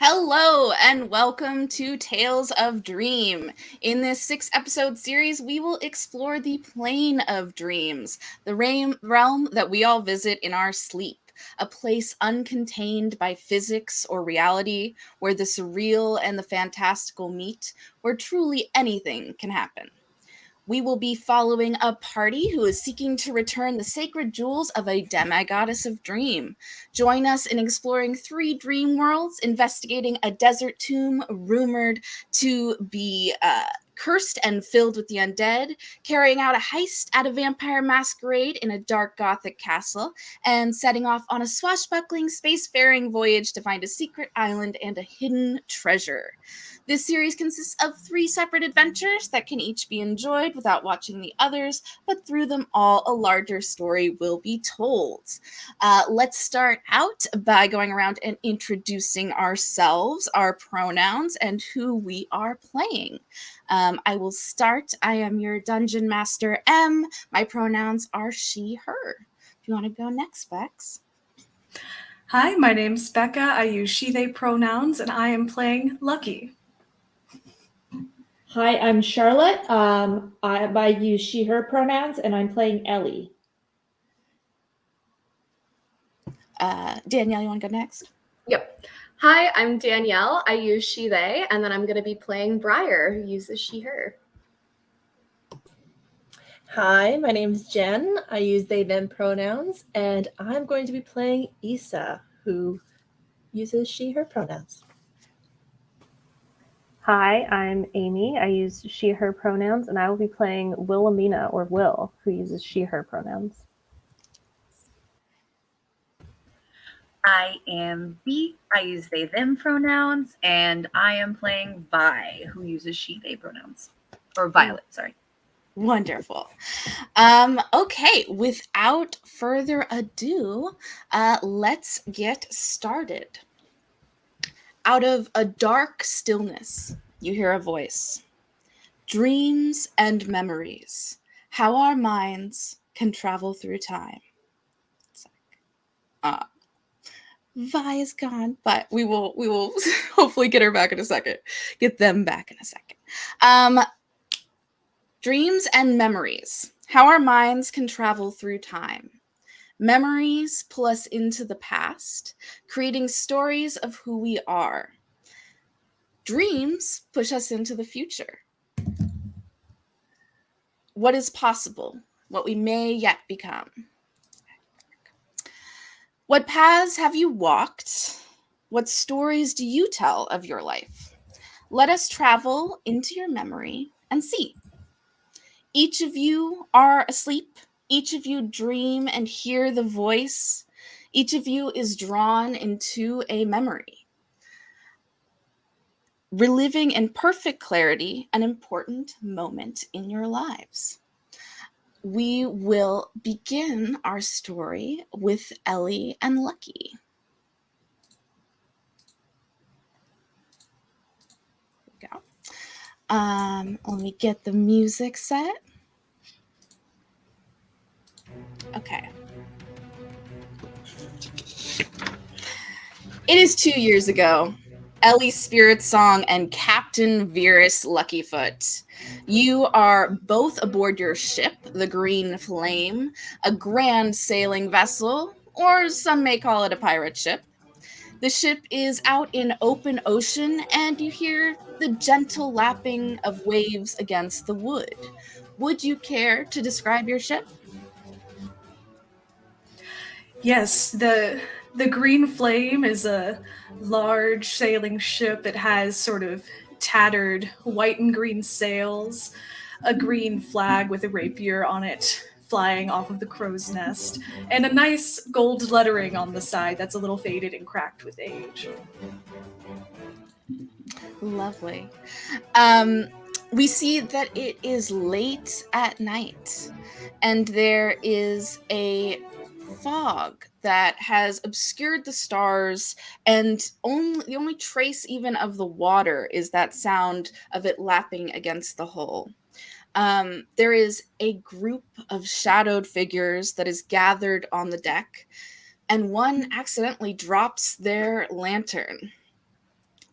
Hello and welcome to Tales of Dream. In this 6-episode series, we will explore the plane of dreams, the realm that we all visit in our sleep, a place uncontained by physics or reality, where the surreal and the fantastical meet, where truly anything can happen. We will be following a party who is seeking to return the sacred jewels of a demigoddess of dream. Join us in exploring 3 dream worlds, investigating a desert tomb rumored to be cursed and filled with the undead, carrying out a heist at a vampire masquerade in a dark gothic castle, and setting off on a swashbuckling spacefaring voyage to find a secret island and a hidden treasure. This series consists of 3 separate adventures that can each be enjoyed without watching the others, but through them all, a larger story will be told. Let's start out by going around and introducing ourselves, our pronouns, and who we are playing. I will start. I am your Dungeon Master M. My pronouns are she, her. If you want to go next, Bex. Hi, my name's Becca. I use she, they pronouns, and I am playing Lucky. Hi, I'm Charlotte. I use she, her pronouns, and I'm playing Ellie. Danielle, you want to go next? Yep. Hi, I'm Danielle. I use she, they, and then I'm going to be playing Briar, who uses she, her. Hi, my name's Jen. I use they, them pronouns, and I'm going to be playing Issa, who uses she, her pronouns. Hi, I'm Amy. I use she, her pronouns, and I will be playing Wilhelmina, or Will, who uses she, her pronouns. I am B. I use they, them pronouns, and I am playing Vi, who uses she, they pronouns. Or Violet, sorry. Wonderful. Okay, without further ado, let's get started. Out of a dark stillness, you hear a voice. Dreams and memories. How our minds can travel through time. Vi is gone, but we will hopefully get her back in a second. Get them back in a second. Dreams and memories. How our minds can travel through time. Memories pull us into the past, creating stories of who we are. Dreams push us into the future. What is possible, what we may yet become. What paths have you walked? What stories do you tell of your life? Let us travel into your memory and see. Each of you are asleep. Each of you dream and hear the voice. Each of you is drawn into a memory, reliving in perfect clarity an important moment in your lives. We will begin our story with Ellie and Lucky. Here we go. Let me get the music set. Okay. It is 2 years ago. Ellie's Spirit Song and Captain Virus Luckyfoot. You are both aboard your ship, the Green Flame, a grand sailing vessel, or some may call it a pirate ship. The ship is out in open ocean, and you hear the gentle lapping of waves against the wood. Would you care to describe your ship? Yes, the Green Flame is a large sailing ship that has sort of tattered white and green sails, a green flag with a rapier on it flying off of the crow's nest, and a nice gold lettering on the side that's a little faded and cracked with age. Lovely. We see that it is late at night, and there is a fog that has obscured the stars, and the only trace even of the water is that sound of it lapping against the hull. There is a group of shadowed figures that is gathered on the deck, and one accidentally drops their lantern.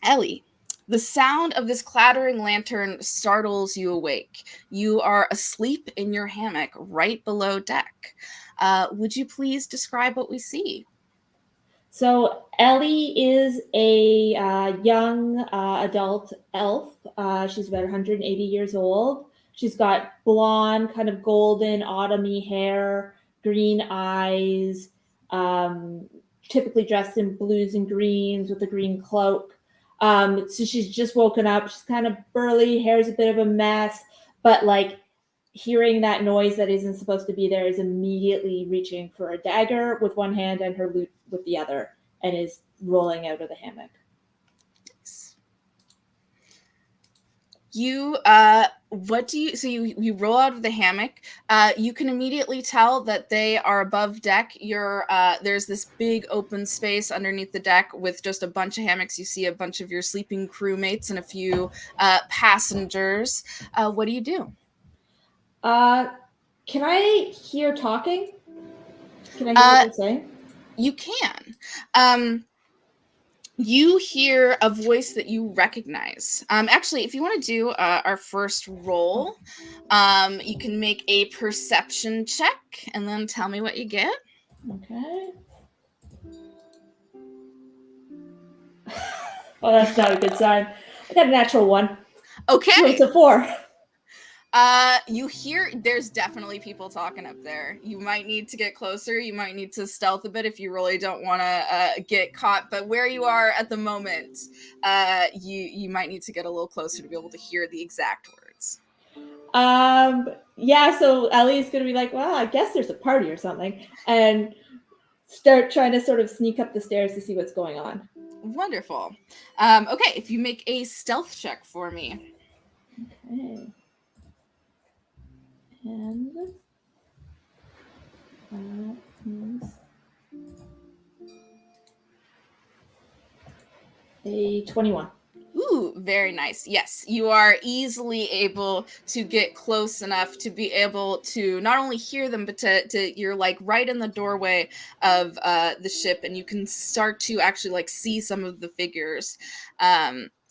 Ellie, the sound of this clattering lantern startles you awake. You are asleep in your hammock right below deck. Would you please describe what we see? So Ellie is a young adult elf. She's about 180 years old. She's got blonde, kind of golden, autumny hair, green eyes, typically dressed in blues and greens with a green cloak. So she's just woken up. She's kind of burly, hair's a bit of a mess, but like hearing that noise that isn't supposed to be there is immediately reaching for a dagger with one hand and her lute with the other, and is rolling out of the hammock. You you roll out of the hammock. You can immediately tell that they are above deck. There's this big open space underneath the deck with just a bunch of hammocks. You see a bunch of your sleeping crewmates and a few passengers. What do you do? Can I hear talking? Can I hear what they're saying? You can. You hear a voice that you recognize. Actually, if you want to do our first roll, you can make a perception check and then tell me what you get. Okay. Oh, that's not a good sign. I got a natural 1. Okay. So it's a 4. You hear there's definitely people talking up there. You might need to get closer. You might need to stealth a bit if you really don't want to get caught. But where you are at the moment, you might need to get a little closer to be able to hear the exact words. Yeah, so Ellie's gonna be like, well, I guess there's a party or something, and start trying to sort of sneak up the stairs to see what's going on. Wonderful. Okay, if you make a stealth check for me. Okay. And that is a 21. Ooh, very nice. Yes, you are easily able to get close enough to be able to not only hear them, but to you're like right in the doorway of the ship, and you can start to actually like see some of the figures.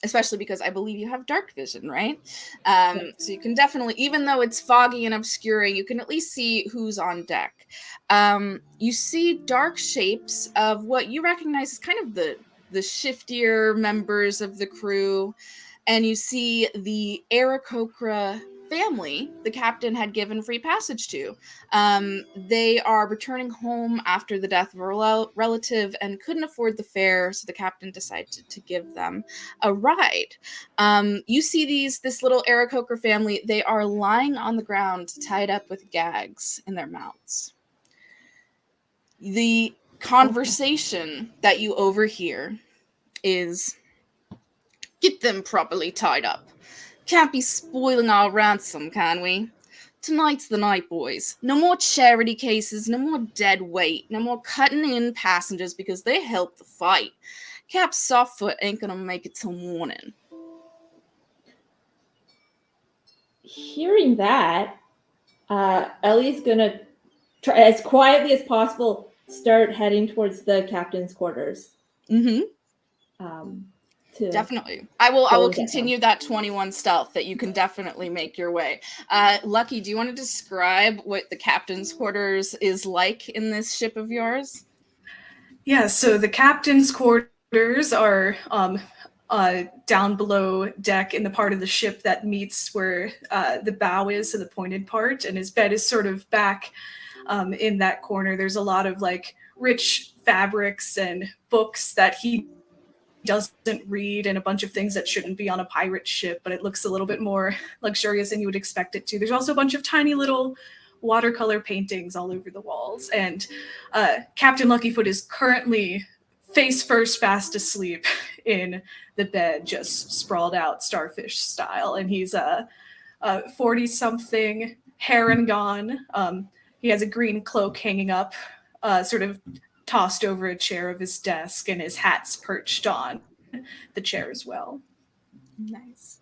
Especially because I believe you have dark vision, right? So you can definitely, even though it's foggy and obscuring, you can at least see who's on deck. You see dark shapes of what you recognize as kind of the shiftier members of the crew, and you see the Aarakocra family the captain had given free passage to. They are returning home after the death of a relative and couldn't afford the fare, so the captain decided to give them a ride. You see this little Aarakocra family. They are lying on the ground, tied up with gags in their mouths. The conversation that you overhear is, "Get them properly tied up. Can't be spoiling our ransom, can we? Tonight's the night, boys. No more charity cases, no more dead weight, no more cutting in passengers because they helped the fight. Cap Softfoot ain't gonna make it till morning." Hearing that, Ellie's gonna try as quietly as possible start heading towards the captain's quarters. Definitely. I will continue that 21 stealth that you can definitely make your way. Lucky, do you want to describe what the captain's quarters is like in this ship of yours? Yeah, so the captain's quarters are down below deck in the part of the ship that meets where the bow is, so the pointed part, and his bed is sort of back in that corner. There's a lot of like rich fabrics and books that he doesn't read, and a bunch of things that shouldn't be on a pirate ship, but it looks a little bit more luxurious than you would expect it to. There's also a bunch of tiny little watercolor paintings all over the walls, and Captain Luckyfoot is currently face first fast asleep in the bed, just sprawled out starfish style, and he's 40-something, hair and gone. He has a green cloak hanging up, sort of tossed over a chair of his desk, and his hat's perched on the chair as well. Nice.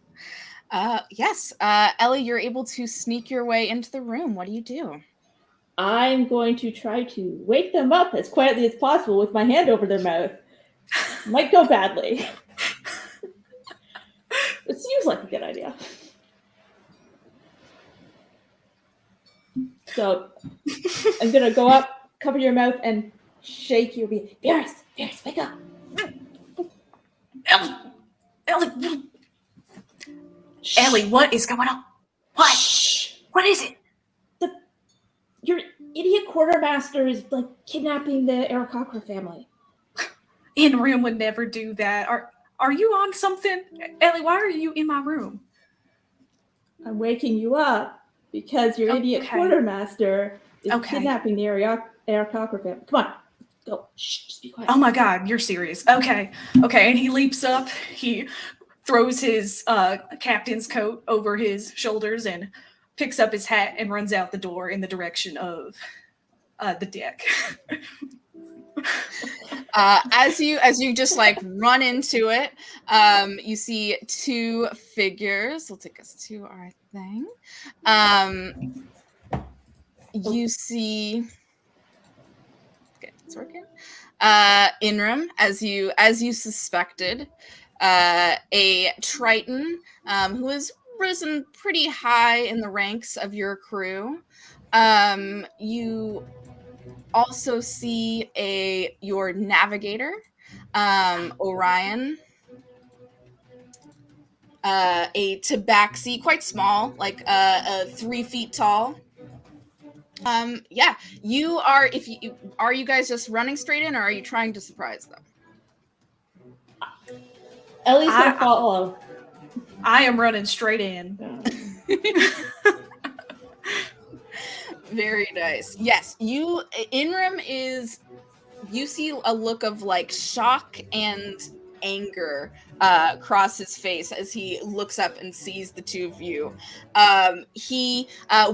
Yes, Ellie, you're able to sneak your way into the room. What do you do? I'm going to try to wake them up as quietly as possible with my hand over their mouth. Might go badly. seems like a good idea. So I'm gonna go up, cover your mouth, and shake you. Be Beerus, wake up! Ellie, what is going on? What? Shh. What is it? Your idiot quartermaster is like kidnapping the Aarakocra family. In-room would never do that. Are you on something? Ellie, why are you in my room? I'm waking you up because your idiot Okay. quartermaster is Okay. kidnapping the Aarakocra family. Come on, go. Shh, just be quiet. Oh my god, you're serious. Okay. And he leaps up. He throws his captain's coat over his shoulders and picks up his hat and runs out the door in the direction of the deck. As you just like run into it, you see two figures. We'll take us to our thing. You see, okay, it's working. Inram, as you suspected, a Triton who has risen pretty high in the ranks of your crew. You also see your navigator, Orion, a tabaxi, quite small, like 3 feet tall. Yeah, you are. Are you guys just running straight in, or are you trying to surprise them? Ellie's gonna follow. I am running straight in. Very nice. Yes, Inram is. You see a look of like shock and anger cross his face as he looks up and sees the two of you.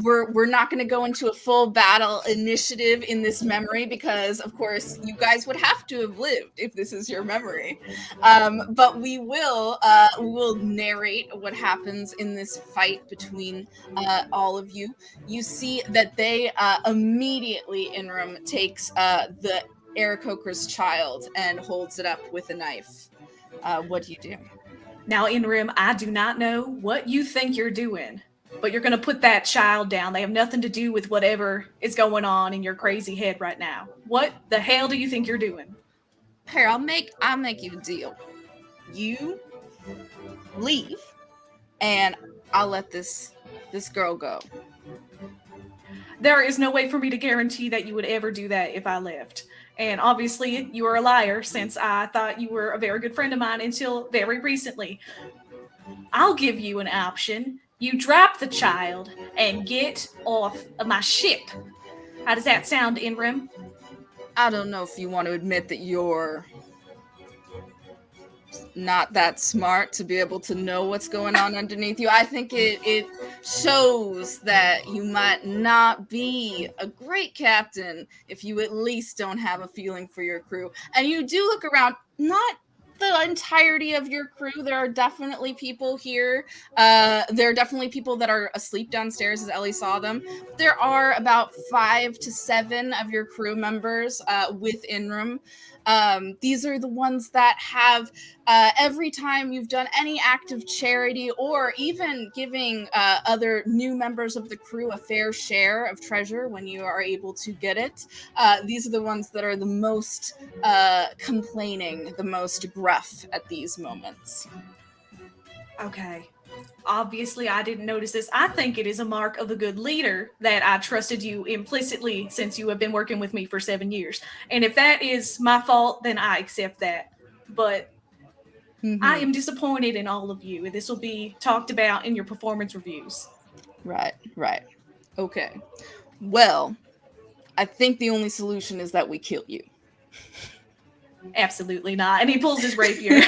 We're not going to go into a full battle initiative in this memory because, of course, you guys would have to have lived if this is your memory. But we will narrate what happens in this fight between all of you. You see that they immediately, Inram takes the Aarakocra's child and holds it up with a knife. What do you do? Now, Inrim, I do not know what you think you're doing, but you're going to put that child down. They have nothing to do with whatever is going on in your crazy head right now. What the hell do you think you're doing? Here, I'll make you a deal. You leave, and I'll let this girl go. There is no way for me to guarantee that you would ever do that if I left. And obviously, you are a liar since I thought you were a very good friend of mine until very recently. I'll give you an option. You drop the child and get off of my ship. How does that sound, Inrim? I don't know if you want to admit that you're not that smart to be able to know what's going on underneath you. I think it shows that you might not be a great captain if you at least don't have a feeling for your crew. And you do look around, not the entirety of your crew. There are definitely people here. There are definitely people that are asleep downstairs as Ellie saw them. There are about 5 to 7 of your crew members with Inram. These are the ones that have every time you've done any act of charity or even giving other new members of the crew a fair share of treasure when you are able to get it. These are the ones that are the most complaining, the most gruff at these moments. Okay. Obviously, I didn't notice this. I think it is a mark of a good leader that I trusted you implicitly since you have been working with me for 7 years. And if that is my fault, then I accept that. But I am disappointed in all of you, and this will be talked about in your performance reviews. Right. Okay. Well, I think the only solution is that we kill you. Absolutely not. And he pulls his rapier.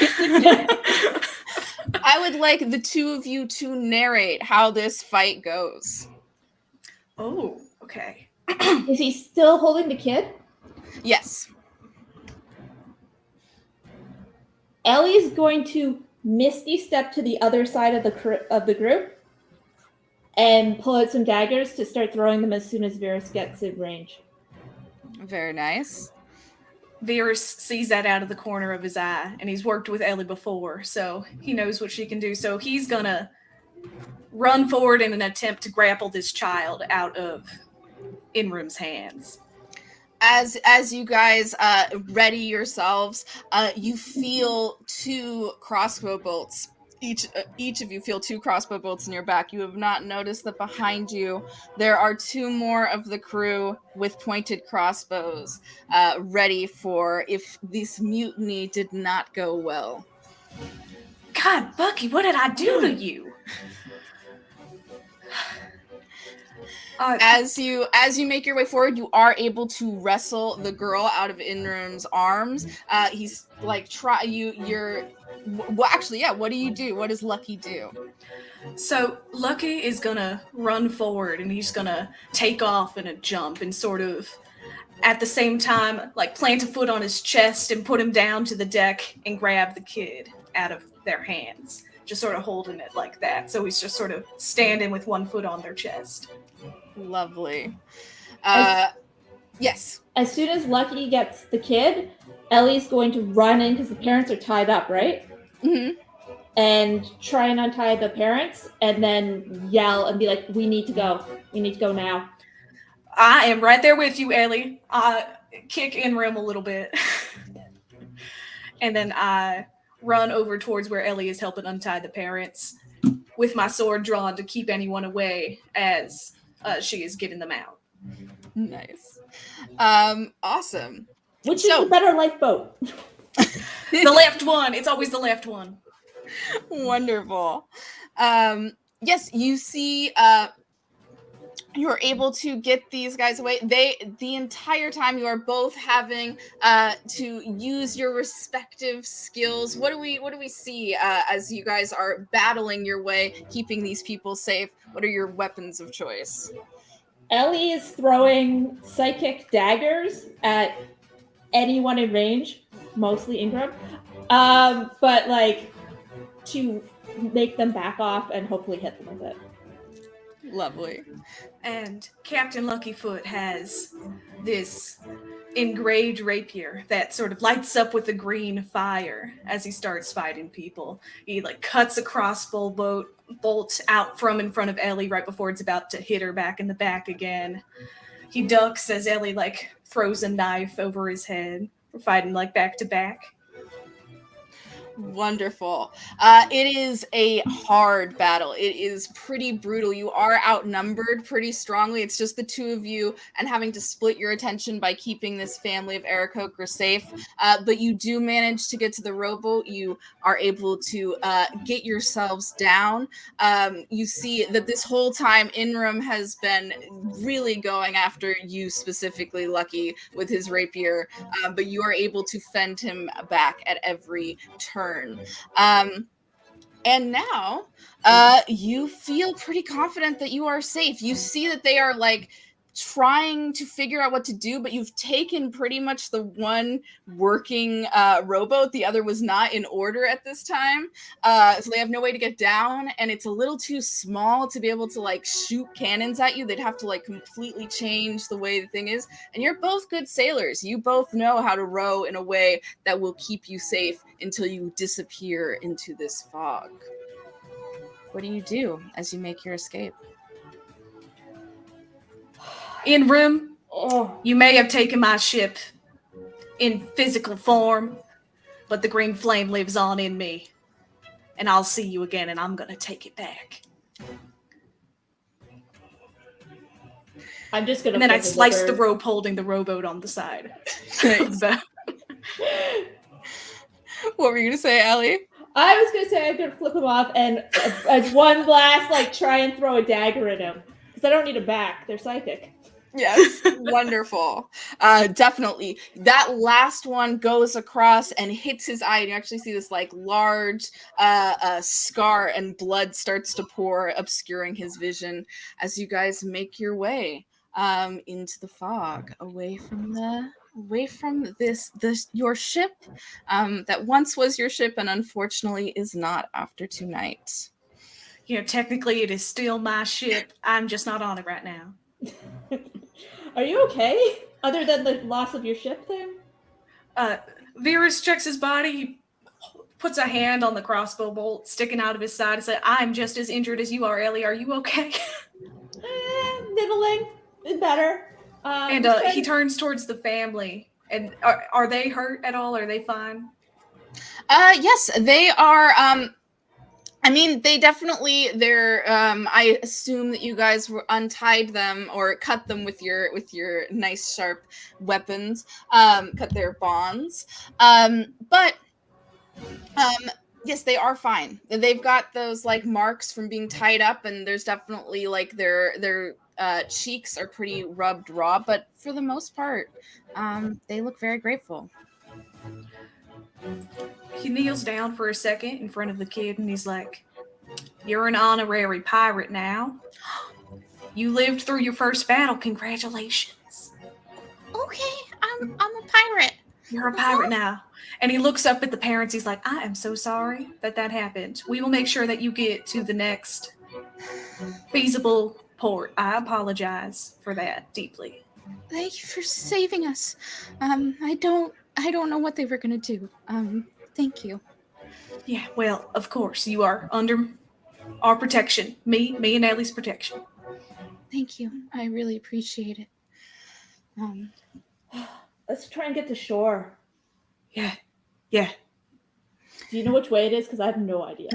I would like the two of you to narrate how this fight goes. Oh, okay. Is he still holding the kid? Yes. Ellie's going to misty step to the other side of the group and pull out some daggers to start throwing them as soon as Varys gets in range. Very nice. Virus sees that out of the corner of his eye, and he's worked with Ellie before, so he knows what she can do. So he's gonna run forward in an attempt to grapple this child out of Inrum's hands. As you guys ready yourselves, you feel 2 crossbow bolts. Each of you feel 2 crossbow bolts in your back. You have not noticed that behind you there are 2 more of the crew with pointed crossbows, ready for if this mutiny did not go well. God, Bucky, what did I do to you? As you make your way forward, you are able to wrestle the girl out of Inrum's arms. He's like what do you do? What does Lucky do? So Lucky is gonna run forward, and he's gonna take off in a jump and sort of at the same time like plant a foot on his chest and put him down to the deck and grab the kid out of their hands, just sort of holding it like that. So he's just sort of standing with one foot on their chest. Lovely. Yes. As soon as Lucky gets the kid, Ellie's going to run in because the parents are tied up, right? Mm-hmm. And try and untie the parents, and then yell and be like, "We need to go. We need to go now." I am right there with you, Ellie. Kick Inrum a little bit. And then I run over towards where Ellie is helping untie the parents with my sword drawn to keep anyone away as she is getting them out. Nice. Awesome. Which is the better lifeboat? The left one. It's always the left one. Wonderful. Yes, you see you're able to get these guys away. The entire time you are both having to use your respective skills. What do we see as you guys are battling your way, keeping these people safe? What are your weapons of choice? Ellie is throwing psychic daggers at anyone in range, mostly Ingram, but like to make them back off and hopefully hit them with it. Lovely. And Captain Luckyfoot has this engraved rapier that sort of lights up with a green fire as he starts fighting people. He like cuts a crossbow bolt out from in front of Ellie right before it's about to hit her back in the back again. He ducks as Ellie like throws a knife over his head. We're fighting like back to back. Wonderful. It is a hard battle. It is pretty brutal. You are outnumbered pretty strongly. It's just the 2 of you and having to split your attention by keeping this family of Aarakocra safe. But you do manage to get to the rowboat. You are able to get yourselves down. You see that this whole time Inrum has been really going after you specifically, Lucky, with his rapier. But you are able to fend him back at every turn. And now you feel pretty confident that you are safe. You see that they are like trying to figure out what to do, but you've taken pretty much the one working rowboat. The other was not in order at this time. So they have no way to get down, and it's a little too small to be able to like shoot cannons at you. They'd have to like completely change the way the thing is. And you're both good sailors. You both know how to row in a way that will keep you safe until you disappear into this fog. What do you do as you make your escape? Inrum, you may have taken my ship in physical form, but the green flame lives on in me. And I'll see you again, and I'm going to take it back. I'm just going to... And then I slice the rope holding the rowboat on the side. What were you going to say, Allie? I was going to say I'm going to flip him off and as one blast, like, try and throw a dagger at him. Because I don't need a back. They're psychic. Yes, wonderful. Definitely. That last one goes across and hits his eye, and you actually see this like large scar, and blood starts to pour, obscuring his vision as you guys make your way into the fog, away from your ship that once was your ship and unfortunately is not after tonight. You know, technically it is still my ship. I'm just not on it right now. Are you okay? Other than the loss of your ship thing? Virus checks his body. He puts a hand on the crossbow bolt sticking out of his side and says, I'm just as injured as you are, Ellie. Are you okay? Nibbling is better. And he turns towards the family. And are they hurt at all? Are they fine? Yes, they are. I mean, they definitely. They're. I assume that you guys untied them or cut them with your nice sharp weapons. Cut their bonds. But yes, they are fine. They've got those like marks from being tied up, and there's definitely like their cheeks are pretty rubbed raw. But for the most part, they look very grateful. He kneels down for a second in front of the kid and he's like, you're an honorary pirate now. You lived through your first battle. Congratulations. Okay, I'm a pirate. You're a pirate now. And he looks up at the parents. He's like, I am so sorry that happened. We will make sure that you get to the next feasible port. I apologize for that deeply. Thank you for saving us. I don't know what they were gonna do. Thank you. Yeah, well, of course, you are under our protection. Me and Ellie's protection. Thank you. I really appreciate it. Let's try and get to shore. Yeah. Do you know which way it is? Because I have no idea.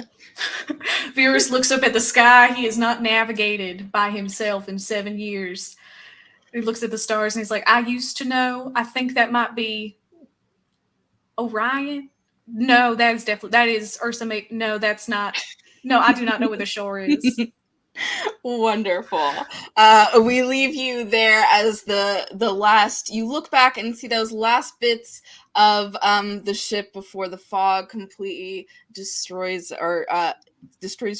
Virus looks up at the sky. He has not navigated by himself in 7 years. He looks at the stars and he's like, I used to know. I think that might be Orion. No, that is Ursa. No, that's not. No, I do not know where the shore is. Wonderful. We leave you there as the last. You look back and see those last bits of the ship before the fog completely destroys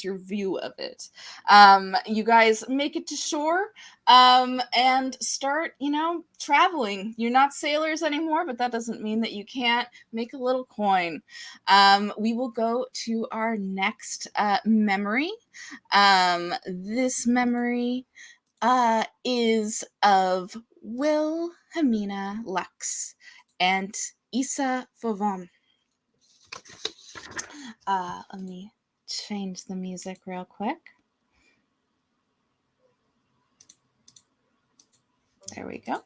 your view of it. You guys make it to shore and start, traveling. You're not sailors anymore, but that doesn't mean that you can't make a little coin. We will go to our next memory. This memory is of Wilhelmina Lux and Issa Fauvon. Let me change the music real quick. There we go.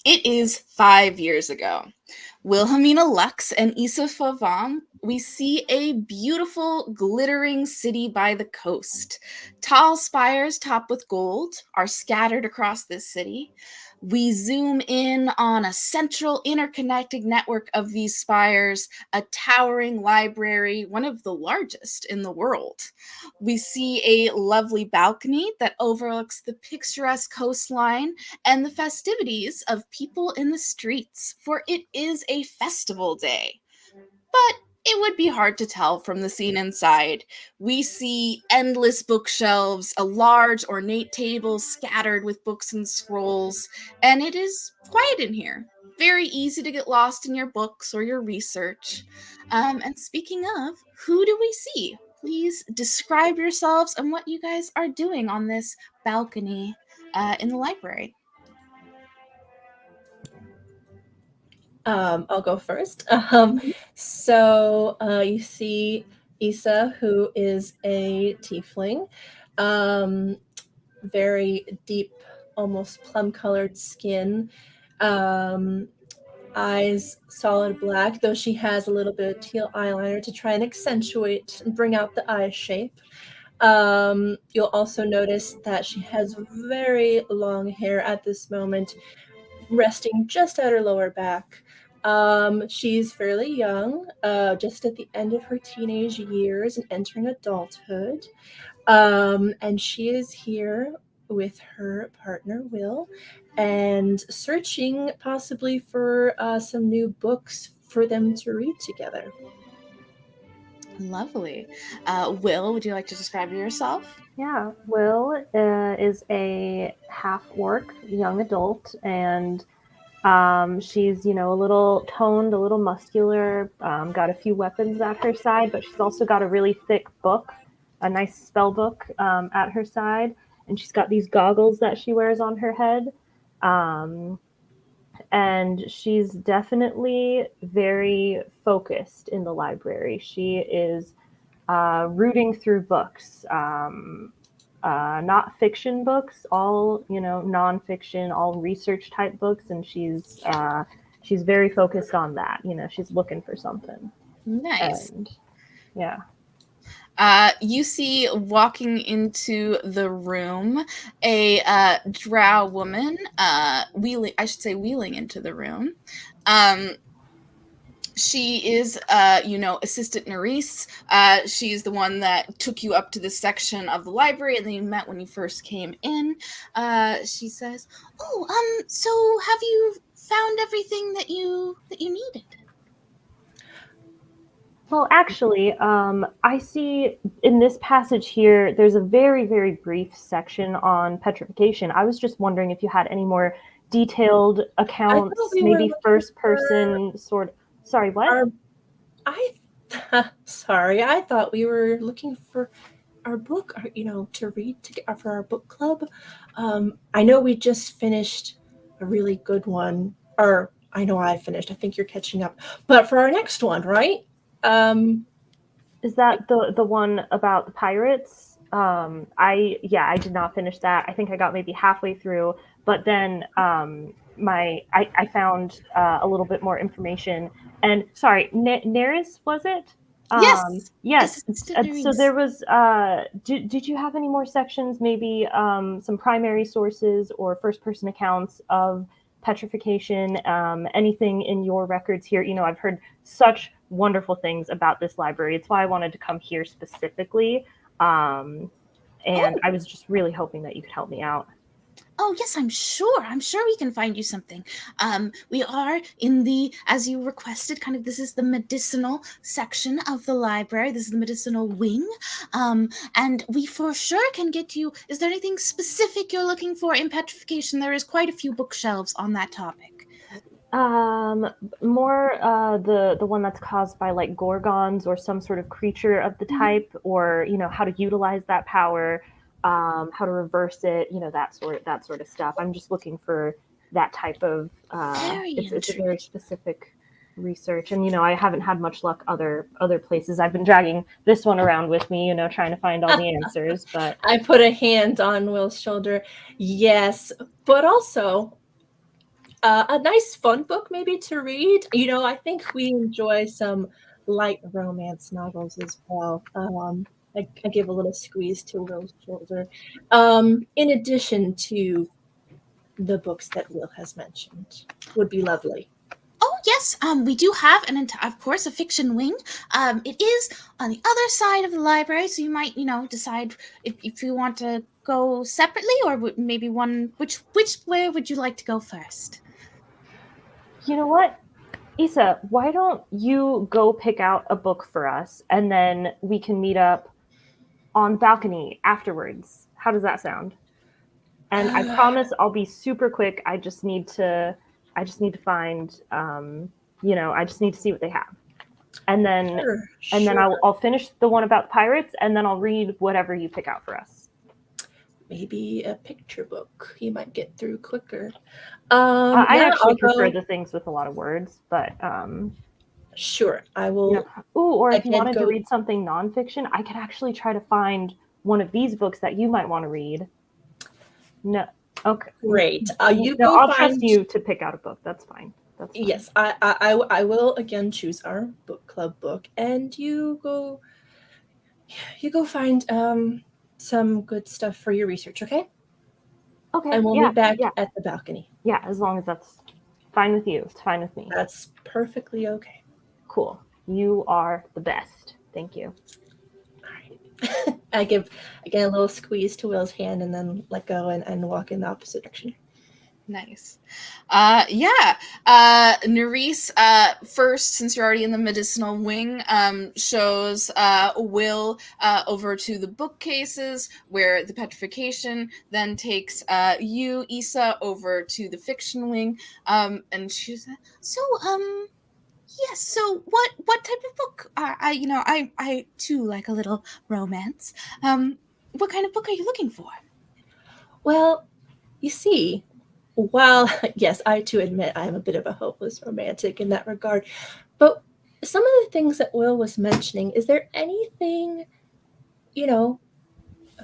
It is 5 years ago. Wilhelmina Lux and Issa Fauvon, we see a beautiful, glittering city by the coast. Tall spires topped with gold are scattered across this city. We zoom in on a central interconnected network of these spires, a towering library, one of the largest in the world. We see a lovely balcony that overlooks the picturesque coastline and the festivities of people in the streets, for it is a festival day. But it would be hard to tell from the scene inside. We see endless bookshelves, a large ornate table scattered with books and scrolls, and it is quiet in here. Very easy to get lost in your books or your research. And speaking of, who do we see? Please describe yourselves and what you guys are doing on this balcony in the library. I'll go first. So you see Issa, who is a tiefling, very deep, almost plum-colored skin, eyes solid black, though she has a little bit of teal eyeliner to try and accentuate and bring out the eye shape. You'll also notice that she has very long hair at this moment, resting just at her lower back. She's fairly young, just at the end of her teenage years and entering adulthood. And she is here with her partner, Will, and searching possibly for some new books for them to read together. Lovely. Will, would you like to describe yourself? Yeah, Will is a half-orc young adult, and she's, a little toned, a little muscular, got a few weapons at her side, but she's also got a really thick book, a nice spell book at her side, and she's got these goggles that she wears on her head. and she's definitely very focused in the library. She is rooting through books, not fiction books, all nonfiction, all research type books, and she's very focused on that. She's looking for something. Nice. And yeah. You see walking into the room a drow woman, wheeling into the room. She is, Assistant Nerisse. She's the one that took you up to this section of the library and then you met when you first came in. She says, "Oh, so have you found everything that you needed?" Well, actually, I see in this passage here, there's a very, very brief section on petrification. I was just wondering if you had any more detailed accounts, maybe first person sort of. Sorry, what? Sorry, I thought we were looking for our book, to read for our book club. I know we just finished a really good one, or I know I finished. I think you're catching up. But for our next one, right? Is that the one about the pirates? I did not finish that. I think I got maybe halfway through, but then I found a little bit more information. And sorry, Neris, was it? Yes. So there was. Did you have any more sections? Maybe some primary sources or first-person accounts of petrification? Anything in your records here? I've heard such wonderful things about this library. It's why I wanted to come here specifically. And I was just really hoping that you could help me out. Oh, yes, I'm sure we can find you something. We are in the, as you requested, this is the medicinal section of the library. This is the medicinal wing. And we for sure can get you, is there anything specific you're looking for in petrification? There is quite a few bookshelves on that topic. More the one that's caused by like gorgons or some sort of creature of the type, or how to utilize that power, how to reverse it, that sort of stuff. I'm just looking for that type of it's a very specific research, and I haven't had much luck other places. I've been dragging this one around with me, trying to find all the answers. But I put a hand on Will's shoulder. Yes, but also a nice fun book maybe to read. I think we enjoy some light romance novels as well. I give a little squeeze to Will's shoulder. In addition to the books that Will has mentioned, would be lovely. Oh, yes, we do have, of course, a fiction wing. It is on the other side of the library, so you might, decide if you want to go separately or maybe one. Which way would you like to go first? You know what, Issa, why don't you go pick out a book for us, and then we can meet up on the balcony afterwards. How does that sound? And I promise I'll be super quick. I just need to find, I just need to see what they have. And then, then I'll finish the one about pirates, and then I'll read whatever you pick out for us. Maybe a picture book you might get through quicker. I actually prefer the things with a lot of words, but sure, I will. Or if you wanted to read something nonfiction, I could actually try to find one of these books that you might want to read. No, okay, great. I'll trust you to pick out a book. That's fine. Yes, I will again choose our book club book, and you go find some good stuff for your research, okay? Okay. And we'll meet back at the balcony. Yeah, as long as that's fine with you. It's fine with me. That's perfectly okay. Cool. You are the best. Thank you. All right. I give again a little squeeze to Will's hand and then let go and walk in the opposite direction. Nice. Nerisse, first, since you're already in the medicinal wing, shows Will over to the bookcases where the petrification, then takes you, Issa, over to the fiction wing, and she said, yes, so what type of book? I too like a little romance. What kind of book are you looking for? Well, you see, while, yes, I too admit I am a bit of a hopeless romantic in that regard, but some of the things that Will was mentioning, is there anything,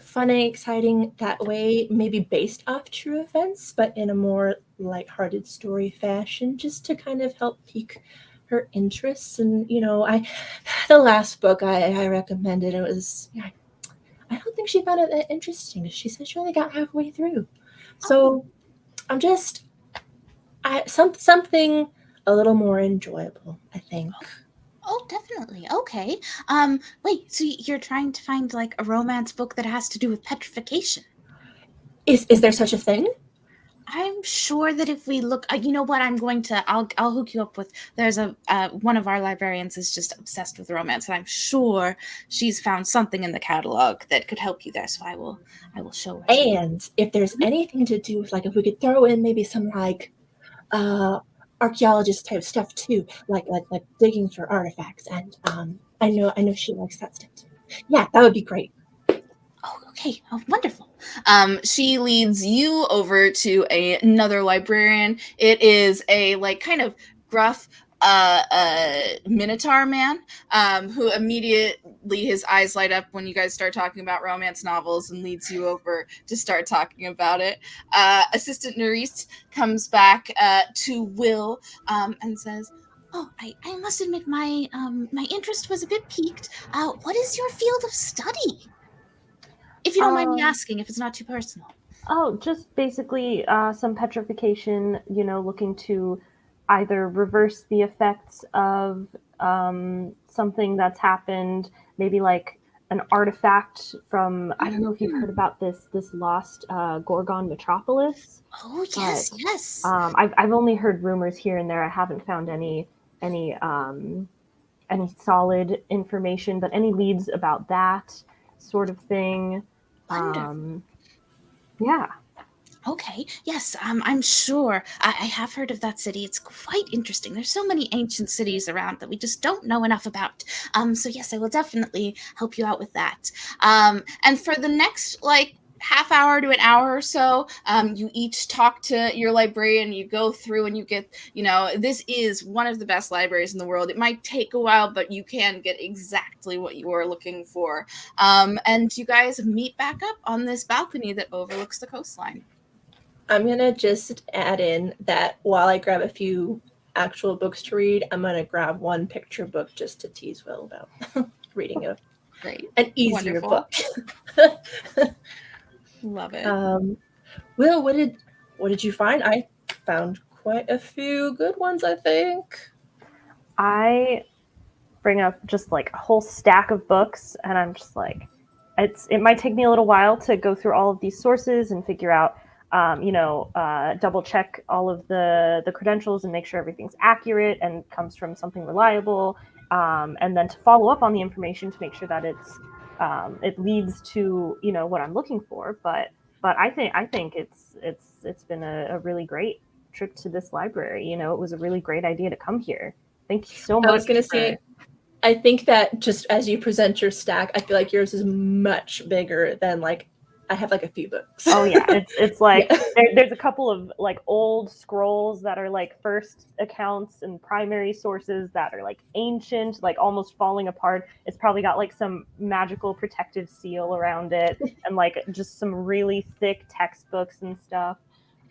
fun and exciting that way, maybe based off true events, but in a more lighthearted story fashion, just to kind of help pique her interests? And, the last book I recommended, it was, I don't think she found it that interesting. She said she only got halfway through. So I'm just, something a little more enjoyable, I think. Oh, definitely. Okay. Wait, so you're trying to find like a romance book that has to do with petrification? Is there such a thing? I'm sure that if we look, you know what? I'll hook you up with. There's a one of our librarians is just obsessed with romance, and I'm sure she's found something in the catalog that could help you there. So I will show her. And if there's anything to do with, like, if we could throw in maybe some uh archaeologist type stuff too, like digging for artifacts, and I know she likes that stuff too. Yeah, that would be great. Oh, okay. Oh, wonderful. She leads you over to another librarian. It is a like kind of gruff minotaur man who immediately his eyes light up when you guys start talking about romance novels and leads you over to start talking about it. Assistant Nerys comes back to Will and says, "Oh, I must admit my interest was a bit piqued. What is your field of study? If you don't mind me asking, if it's not too personal." Oh, just basically some petrification, looking to either reverse the effects of something that's happened, maybe like an artifact from, I don't know if you've heard about this lost Gorgon metropolis. Oh, yes, But, yes. I've only heard rumors here and there. I haven't found any solid information, but any leads about that sort of thing. Wonderful. Yeah. Okay, yes, I'm sure. I have heard of that city. It's quite interesting. There's so many ancient cities around that we just don't know enough about. So yes, I will definitely help you out with that. And for the next like half hour to an hour or so, you each talk to your librarian. You go through and you get, this is one of the best libraries in the world. It might take a while, but you can get exactly what you are looking for. And you guys meet back up on this balcony that overlooks the coastline. I'm gonna just add in that while I grab a few actual books to read, I'm gonna grab one picture book just to tease Will about reading Great. an easier Wonderful. book. Love it. Will, what did you find? I found quite a few good ones, I think. I bring up just like a whole stack of books, and I'm just like, it might take me a little while to go through all of these sources and figure out, double check all of the credentials and make sure everything's accurate and comes from something reliable, and then to follow up on the information to make sure that it leads to what I'm looking for. But I think it's been a really great trip to this library. It was a really great idea to come here. Thank you so much. I was gonna say, I think that just as you present your stack, I feel like yours is much bigger than like I have like a few books. Oh yeah, it's like Yeah. there's a couple of like old scrolls that are like first accounts and primary sources that are like ancient, like almost falling apart. It's probably got like some magical protective seal around it, and like just some really thick textbooks and stuff.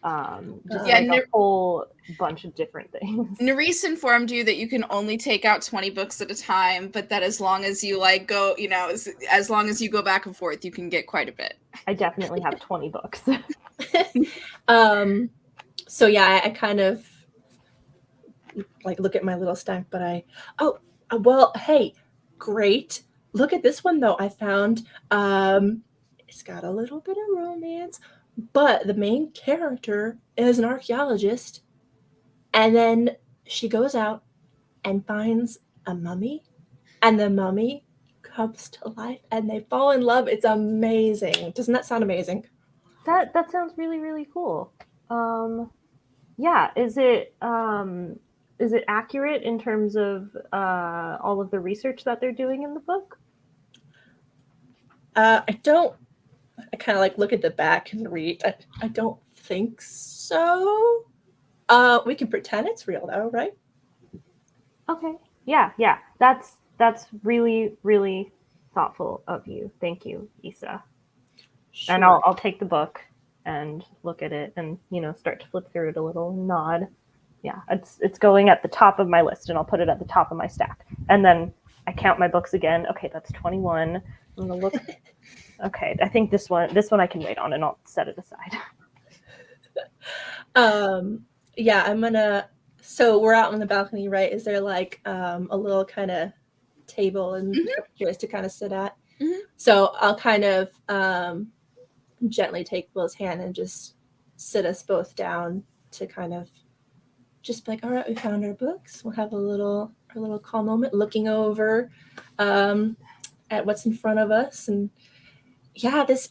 Just Yeah, like a whole bunch of different things. Nerys informed you that you can only take out 20 books at a time, but that as long as you like go, as long as you go back and forth, you can get quite a bit. I definitely have 20 books. So yeah, I kind of like look at my little stack, but well, hey, great. Look at this one though. I found it's got a little bit of romance, but the main character is an archaeologist, and then she goes out and finds a mummy, and the mummy comes to life and they fall in love. It's amazing. Doesn't that sound amazing? That sounds really, really cool. Yeah, is it accurate in terms of all of the research that they're doing in the book? I kind of like look at the back and read. I don't think so. We can pretend it's real though, right? Okay. Yeah. That's really, really thoughtful of you. Thank you, Issa. Sure. And I'll take the book and look at it and, start to flip through it a little, nod. Yeah, it's going at the top of my list, and I'll put it at the top of my stack. And then I count my books again. Okay, that's 21. I'm gonna look. Okay, I think this one I can wait on, and I'll set it aside. Yeah, I'm gonna. So we're out on the balcony, right? Is there like a little kind of table and chairs to kind of sit at? Mhm. So I'll kind of gently take Will's hand and just sit us both down to kind of just be like, all right, we found our books. We'll have our little calm moment looking over at what's in front of us. And yeah, this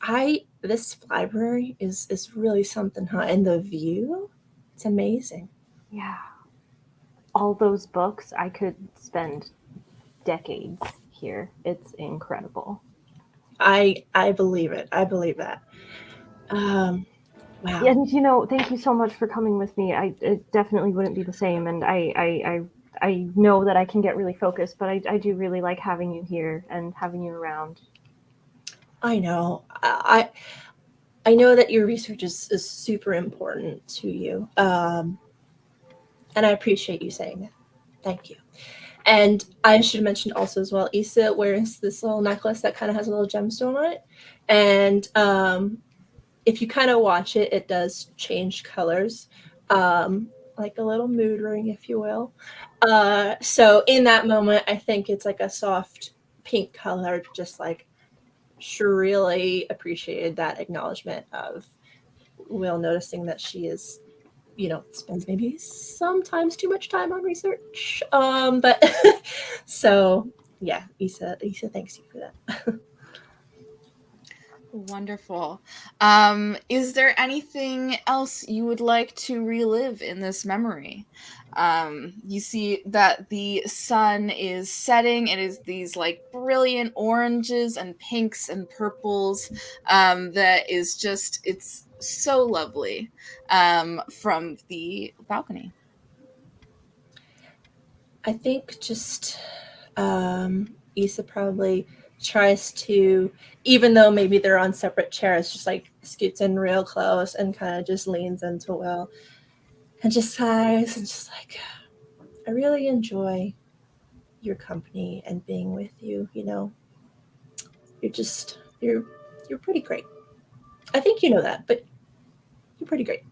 library is really something, huh? And the view, it's amazing. Yeah. All those books, I could spend decades here. It's incredible. I believe it. I believe that. Wow. And thank you so much for coming with me. It definitely wouldn't be the same, and I know that I can get really focused, but I do really like having you here and having you around. I know. I know that your research is super important to you, and I appreciate you saying that. Thank you. And I should have mentioned also as well, Issa wears this little necklace that kind of has a little gemstone on it, and if you kind of watch it, it does change colors, like a little mood ring, if you will. So in that moment, I think it's like a soft pink color, just like she really appreciated that acknowledgement of Will noticing that she is, spends maybe sometimes too much time on research. But so yeah, Issa thanks you for that. Wonderful. Is there anything else you would like to relive in this memory? You see that the sun is setting. It is these like brilliant oranges and pinks and purples. That is just, it's so lovely from the balcony. I think just Issa probably tries to, even though maybe they're on separate chairs, just like scoots in real close and kind of just leans into Will and just sighs and just like, I really enjoy your company and being with you. You're pretty great. I think you know that, but you're pretty great.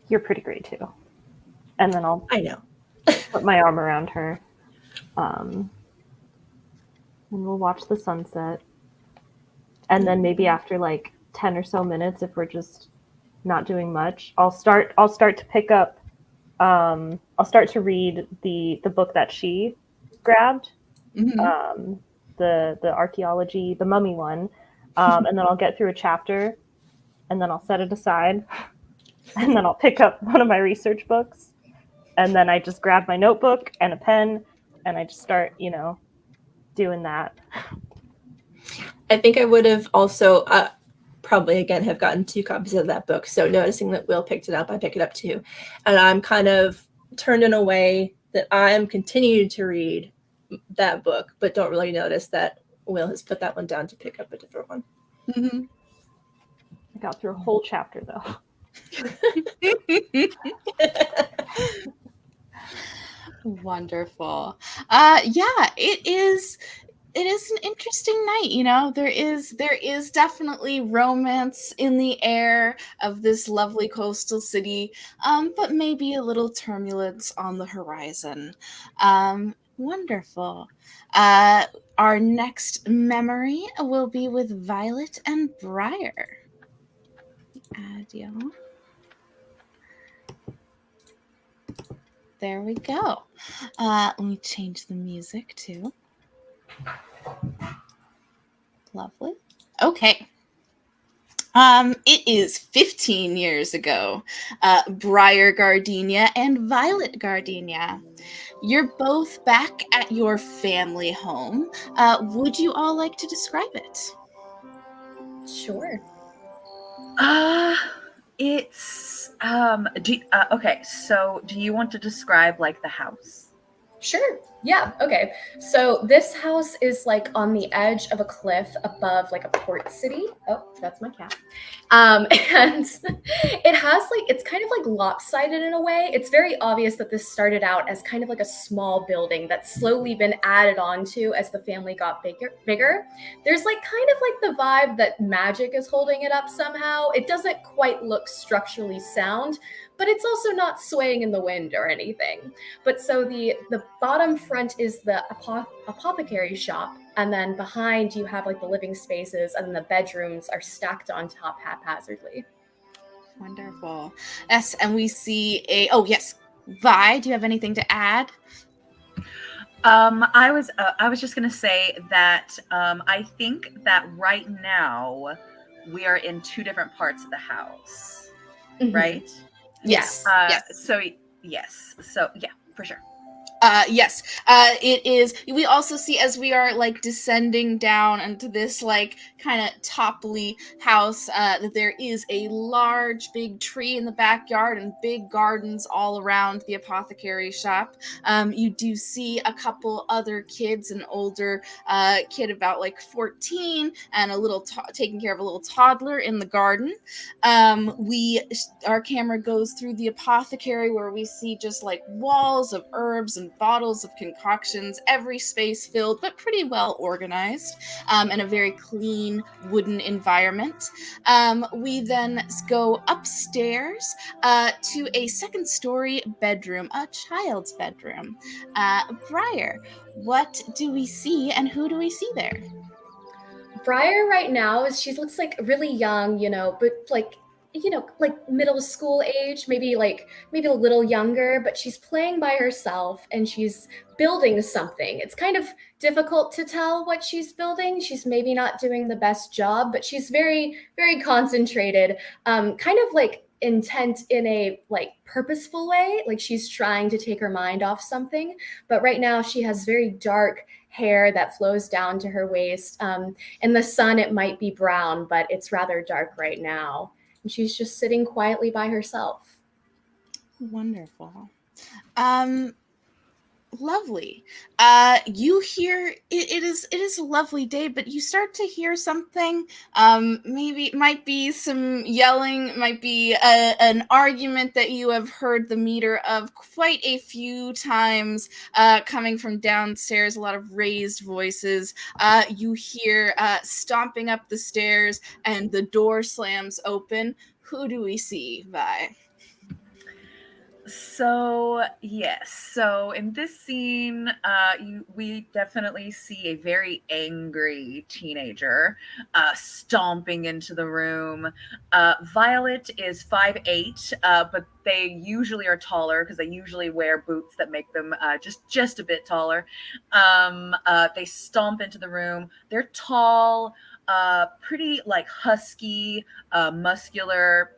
You're pretty great too. And then I'll I know. put my arm around her. And we'll watch the sunset. And then maybe after like 10 or so minutes, if we're just not doing much, I'll start to pick up. I'll start to read the book that she grabbed, Mm-hmm. the archaeology, the mummy one, and then I'll get through a chapter, and then I'll set it aside, and then I'll pick up one of my research books, and then I just grab my notebook and a pen, and I just start, doing that. I think I would have also probably again have gotten 2 copies of that book. So noticing that Will picked it up, I pick it up too. And I'm kind of turned in a way that I'm continuing to read that book, but don't really notice that Will has put that one down to pick up a different one. Mm-hmm. I got through a whole chapter though. Wonderful. Yeah, it is an interesting night. There is definitely romance in the air of this lovely coastal city, but maybe a little turbulence on the horizon. Wonderful. Our next memory will be with Violet and Briar. Adios. There we go. Let me change the music too. Lovely. Okay. It is 15 years ago. Briar Gardenia and Violet Gardenia. You're both back at your family home. Would you all like to describe it? Sure. It's okay. So, do you want to describe like the house? Sure. Yeah. Okay. So this house is like on the edge of a cliff above like a port city. Oh, that's my cat. And it has like it's kind of like lopsided in a way. It's very obvious that this started out as kind of like a small building that's slowly been added on to as the family got bigger. There's like kind of like the vibe that magic is holding it up somehow. It doesn't quite look structurally sound, but it's also not swaying in the wind or anything. But so the bottom front is the apothecary shop, and then behind you have like the living spaces, and then the bedrooms are stacked on top haphazardly. Wonderful. Yes, and we see a. Oh yes, Vi, do you have anything to add? I was just gonna say that I think that right now we are in two different parts of the house, right? Yes. Yes. So yes. So yeah, for sure. Yes, it is. We also see as we are like descending down into this like kind of topply house that there is a large big tree in the backyard and big gardens all around the apothecary shop. You do see a couple other kids, an older kid about like 14 and a little taking care of a little toddler in the garden. Our camera goes through the apothecary where we see just like walls of herbs and bottles of concoctions, every space filled but pretty well organized, and a very clean wooden environment. We then go upstairs to a second story bedroom, a child's bedroom. Briar, what do we see and who do we see there? Briar right now she looks like really young, but like like middle school age, maybe a little younger, but she's playing by herself and she's building something. It's kind of difficult to tell what she's building. She's maybe not doing the best job, but she's very, very concentrated, kind of like intent in a like purposeful way, like she's trying to take her mind off something. But right now she has very dark hair that flows down to her waist. In the sun, it might be brown, but it's rather dark right now. And she's just sitting quietly by herself. Wonderful. Lovely. You hear it is a lovely day, but you start to hear something. Maybe it might be some yelling, might be an argument that you have heard the meter of quite a few times coming from downstairs, a lot of raised voices. You hear stomping up the stairs and the door slams open. Who do we see, Vi? So yes, so in this scene, we definitely see a very angry teenager stomping into the room. Violet is 5'8", but they usually are taller because they usually wear boots that make them just a bit taller. They stomp into the room. They're tall, pretty like husky, muscular.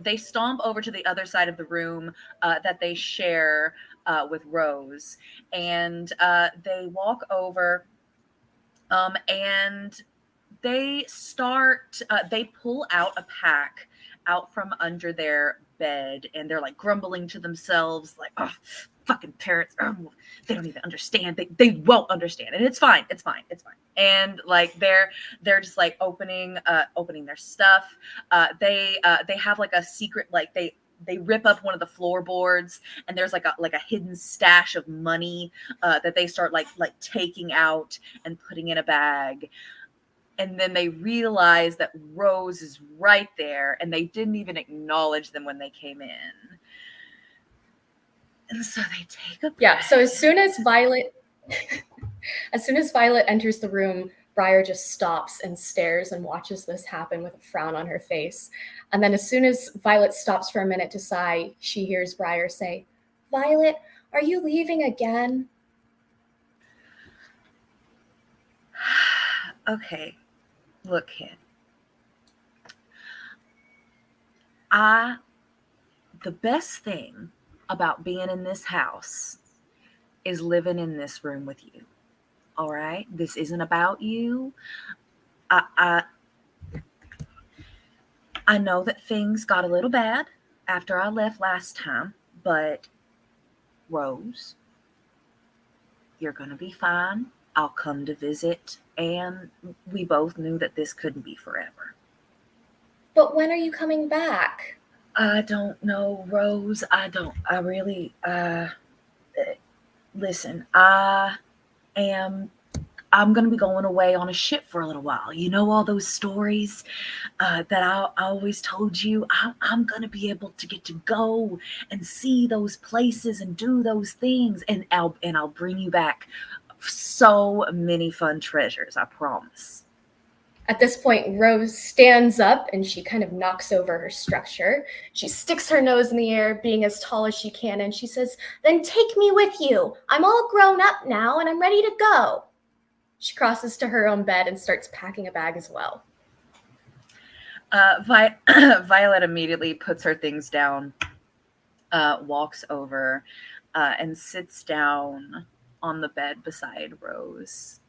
They stomp over to the other side of the room that they share with Rose, and they walk over, and they start. They pull out a pack out from under their bed, and they're like grumbling to themselves, like, "Oh, fucking parents! Oh, they don't even understand. They won't understand, and it's fine. It's fine. It's fine." And like they're just like opening their stuff. They have like a secret, like they rip up one of the floorboards, and there's like a hidden stash of money that they start like taking out and putting in a bag. And then they realize that Rose is right there, and they didn't even acknowledge them when they came in. And so they take a breath. Yeah, so as soon as Violet enters the room, Briar just stops and stares and watches this happen with a frown on her face. And then as soon as Violet stops for a minute to sigh, she hears Briar say, "Violet, are you leaving again?" Okay, look, kid. The best thing about being in this house is living in this room with you. All right? This isn't about you. I know that things got a little bad after I left last time, but Rose, you're going to be fine. I'll come to visit, and we both knew that this couldn't be forever. But when are you coming back? I don't know, Rose. I really, listen, I'm going to be going away on a ship for a little while. You know, all those stories that I always told you? I'm going to be able to get to go and see those places and do those things. And I'll bring you back so many fun treasures, I promise. At this point, Rose stands up and she kind of knocks over her structure. She sticks her nose in the air, being as tall as she can, and she says, "Then take me with you. I'm all grown up now and I'm ready to go." She crosses to her own bed and starts packing a bag as well. Violet immediately puts her things down, walks over, and sits down on the bed beside Rose.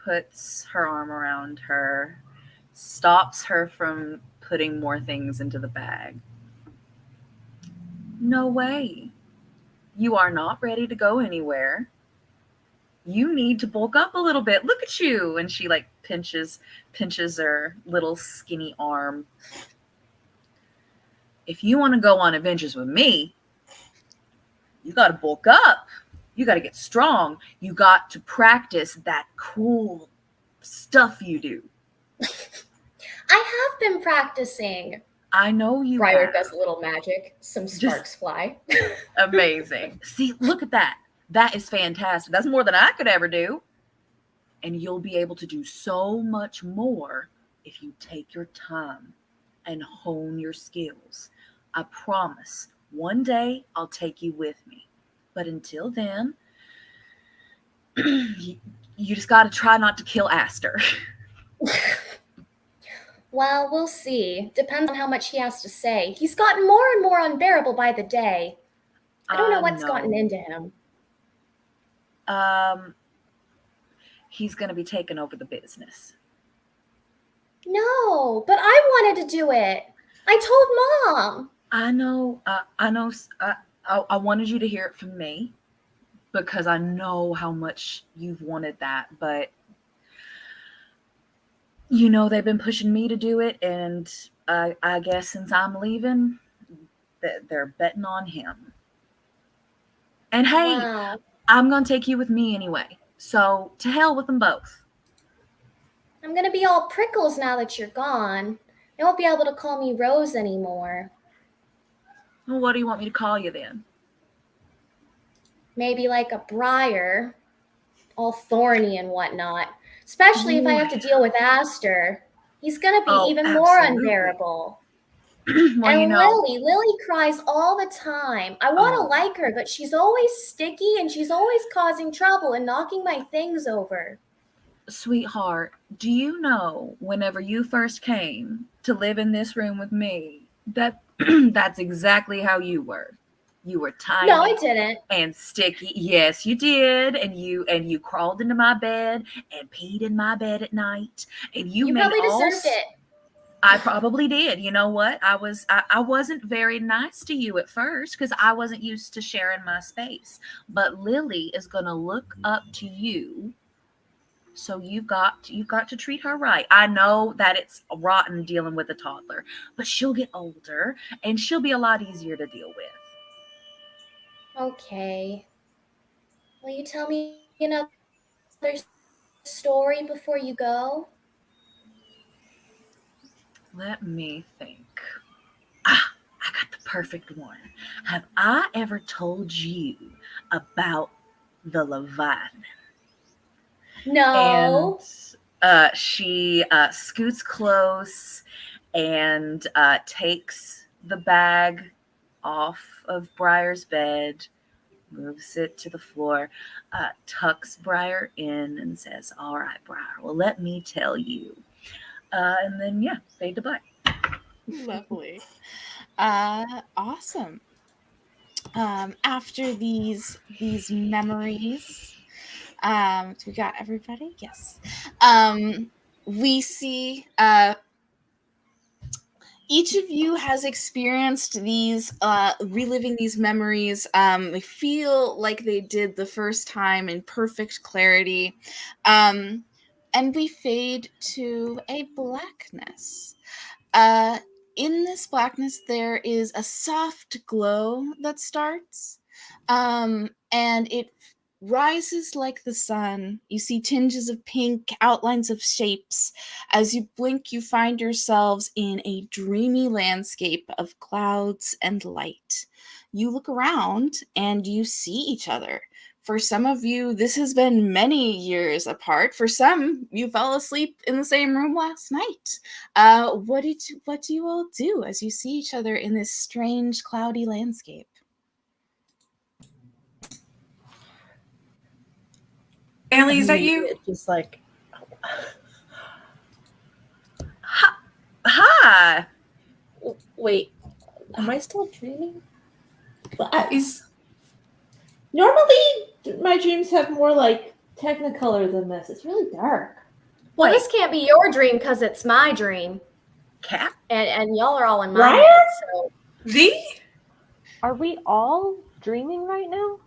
Puts her arm around her, stops her from putting more things into the bag. No way. You are not ready to go anywhere. You need to bulk up a little bit. Look at you. And she like pinches her little skinny arm. If you want to go on adventures with me, you got to bulk up. You got to get strong. You got to practice that cool stuff you do. I have been practicing. I know you Briar have. does a little magic. Some sparks fly. Amazing. See, look at that. That is fantastic. That's more than I could ever do. And you'll be able to do so much more if you take your time and hone your skills. I promise, one day I'll take you with me. But until then, you just got to try not to kill Aster. Well, we'll see. Depends on how much he has to say. He's gotten more and more unbearable by the day. I don't know what's gotten into him. He's going to be taking over the business. No, but I wanted to do it. I told Mom. I know. I wanted you to hear it from me because I know how much you've wanted that. But, you know, they've been pushing me to do it. And I guess since I'm leaving, they're betting on him. And hey, Wow. I'm going to take you with me anyway. So to hell with them both. I'm going to be all prickles now that you're gone. They won't be able to call me Rose anymore. Well, what do you want me to call you then? Maybe like a briar, all thorny and whatnot. Especially if I have to deal with Aster. He's going to be even more unbearable. Well, and you know, Lily cries all the time. I want to like her, but she's always sticky and she's always causing trouble and knocking my things over. Sweetheart, do you know whenever you first came to live in this room with me, that that's exactly how you were. You were tiny. No, I didn't. And sticky. Yes, you did. And you crawled into my bed and peed in my bed at night. And you made probably all deserved it. I probably did. You know what? I wasn't very nice to you at first because I wasn't used to sharing my space. But Lily is going to look up to you. So you've got to treat her right. I know that it's rotten dealing with a toddler, but she'll get older and she'll be a lot easier to deal with. Okay. Will you tell me another story before you go? Let me think. I got the perfect one. Have I ever told you about the Leviathan? No. And she scoots close and takes the bag off of Briar's bed, moves it to the floor, tucks Briar in and says, "All right, Briar, well, let me tell you." And then, yeah, fade to black. Lovely. Awesome. After these memories, we got everybody? Yes. We see Each of you has experienced these, reliving these memories. They feel like they did the first time in perfect clarity. And we fade to a blackness. Uh, in this blackness, there is a soft glow that starts, and it rises like the sun. You see tinges of pink, outlines of shapes. As you blink, you find yourselves in a dreamy landscape of clouds and light. You look around and you see each other. For some of you, this has been many years apart. For some, you fell asleep in the same room last night. What do you all do as you see each other in this strange, cloudy landscape? Ellie, is that you? It's just like, Hi. wait, am I still dreaming? Normally, my dreams have more like technicolor than this. It's really dark. Well, this can't be your dream because it's my dream. Cat? And y'all are all in my Ryan? head, so Are we all dreaming right now?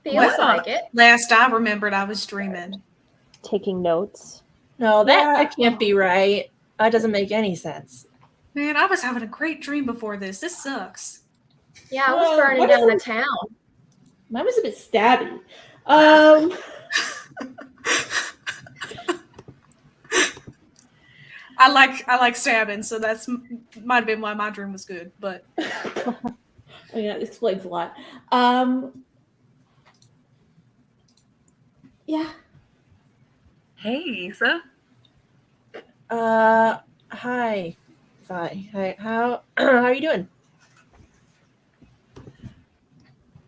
feels like it. Last I remembered, I was dreaming. Taking notes. No, that can't be right. That doesn't make any sense. Man, I was having a great dream before this. This sucks. Yeah, I was Well, burning what down the is town. Mine was a bit stabby. I like stabbing, so that's might have been why my dream was good. But Yeah, it explains a lot. Yeah. Hey, Issa. Hi. Hi. How are you doing?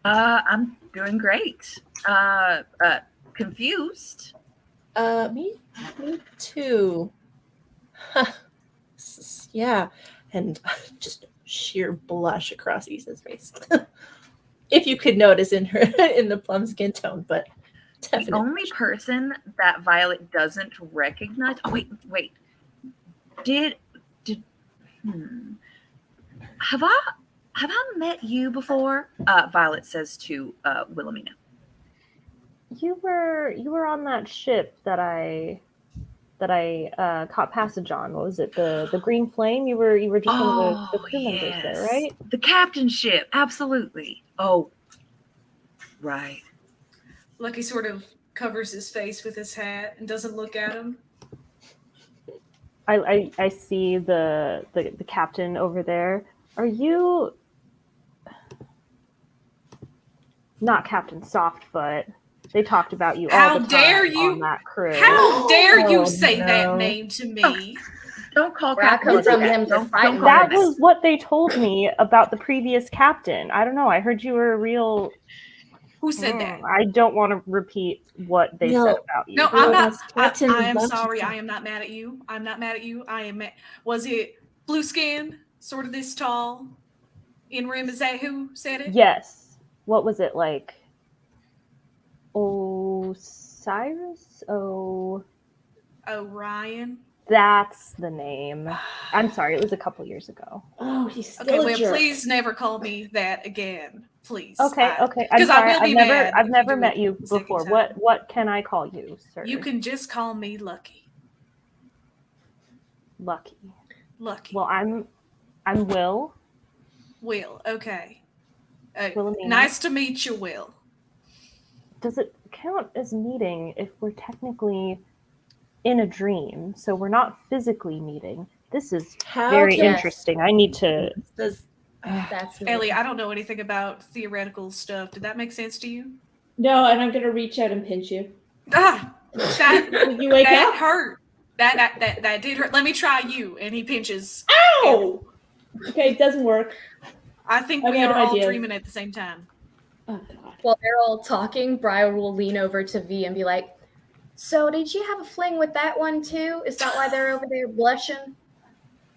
I'm doing great. Confused. Me too. Yeah, and just sheer blush across Issa's face. If you could notice in the plum skin tone, but definitely. The only person that Violet doesn't recognize. Oh wait. Have I met you before? Violet says to Wilhelmina. You were on that ship that I caught passage on. What was it? The Green Flame? You were just one of the crew members there, right? The captain ship, absolutely. Oh, right. Lucky sort of covers his face with his hat and doesn't look at him. I see the captain over there. Are you not Captain Softfoot? They talked about you all the time on that crew. How dare you Oh, say no. that name to me? Don't call Where I come from, them to fight. That was what they told me about the previous captain. I don't know. I heard you were a real. Who said that? I don't want to repeat what they said about you. No, I'm not. Captain I am loves sorry. you. I am not mad at you. I'm not mad at you. I am. Was it blue skin, sort of this tall, in rim? Is that who said it? Yes. What was it like? Osiris? Orion. That's the name. I'm sorry. It was a couple years ago. Oh, he's still Okay, a well, jerk. please never call me that again. Please. Okay. I'm Because sorry. I will be I've mad if you never do met it you the second before. time. What can I call you, sir? You can just call me Lucky. Lucky. Lucky. Well, I'm Will. Will. Okay. Wilhelmina. Nice to meet you, Will. Does it count as meeting if we're technically in a dream? So we're not physically meeting. This is very interesting. I need to. That's me. Ellie, I don't know anything about theoretical stuff. Did that make sense to you? No, and I'm gonna reach out and pinch you. Ah, that, You wake that up. hurt. That did hurt. Let me try you. And he pinches. Ow! Okay, it doesn't work. I think I we got are all ideas. dreaming at the same time. Oh god. While they're all talking, Briar will lean over to V and be like, "So, did you have a fling with that one too? Is that why they're over there blushing?"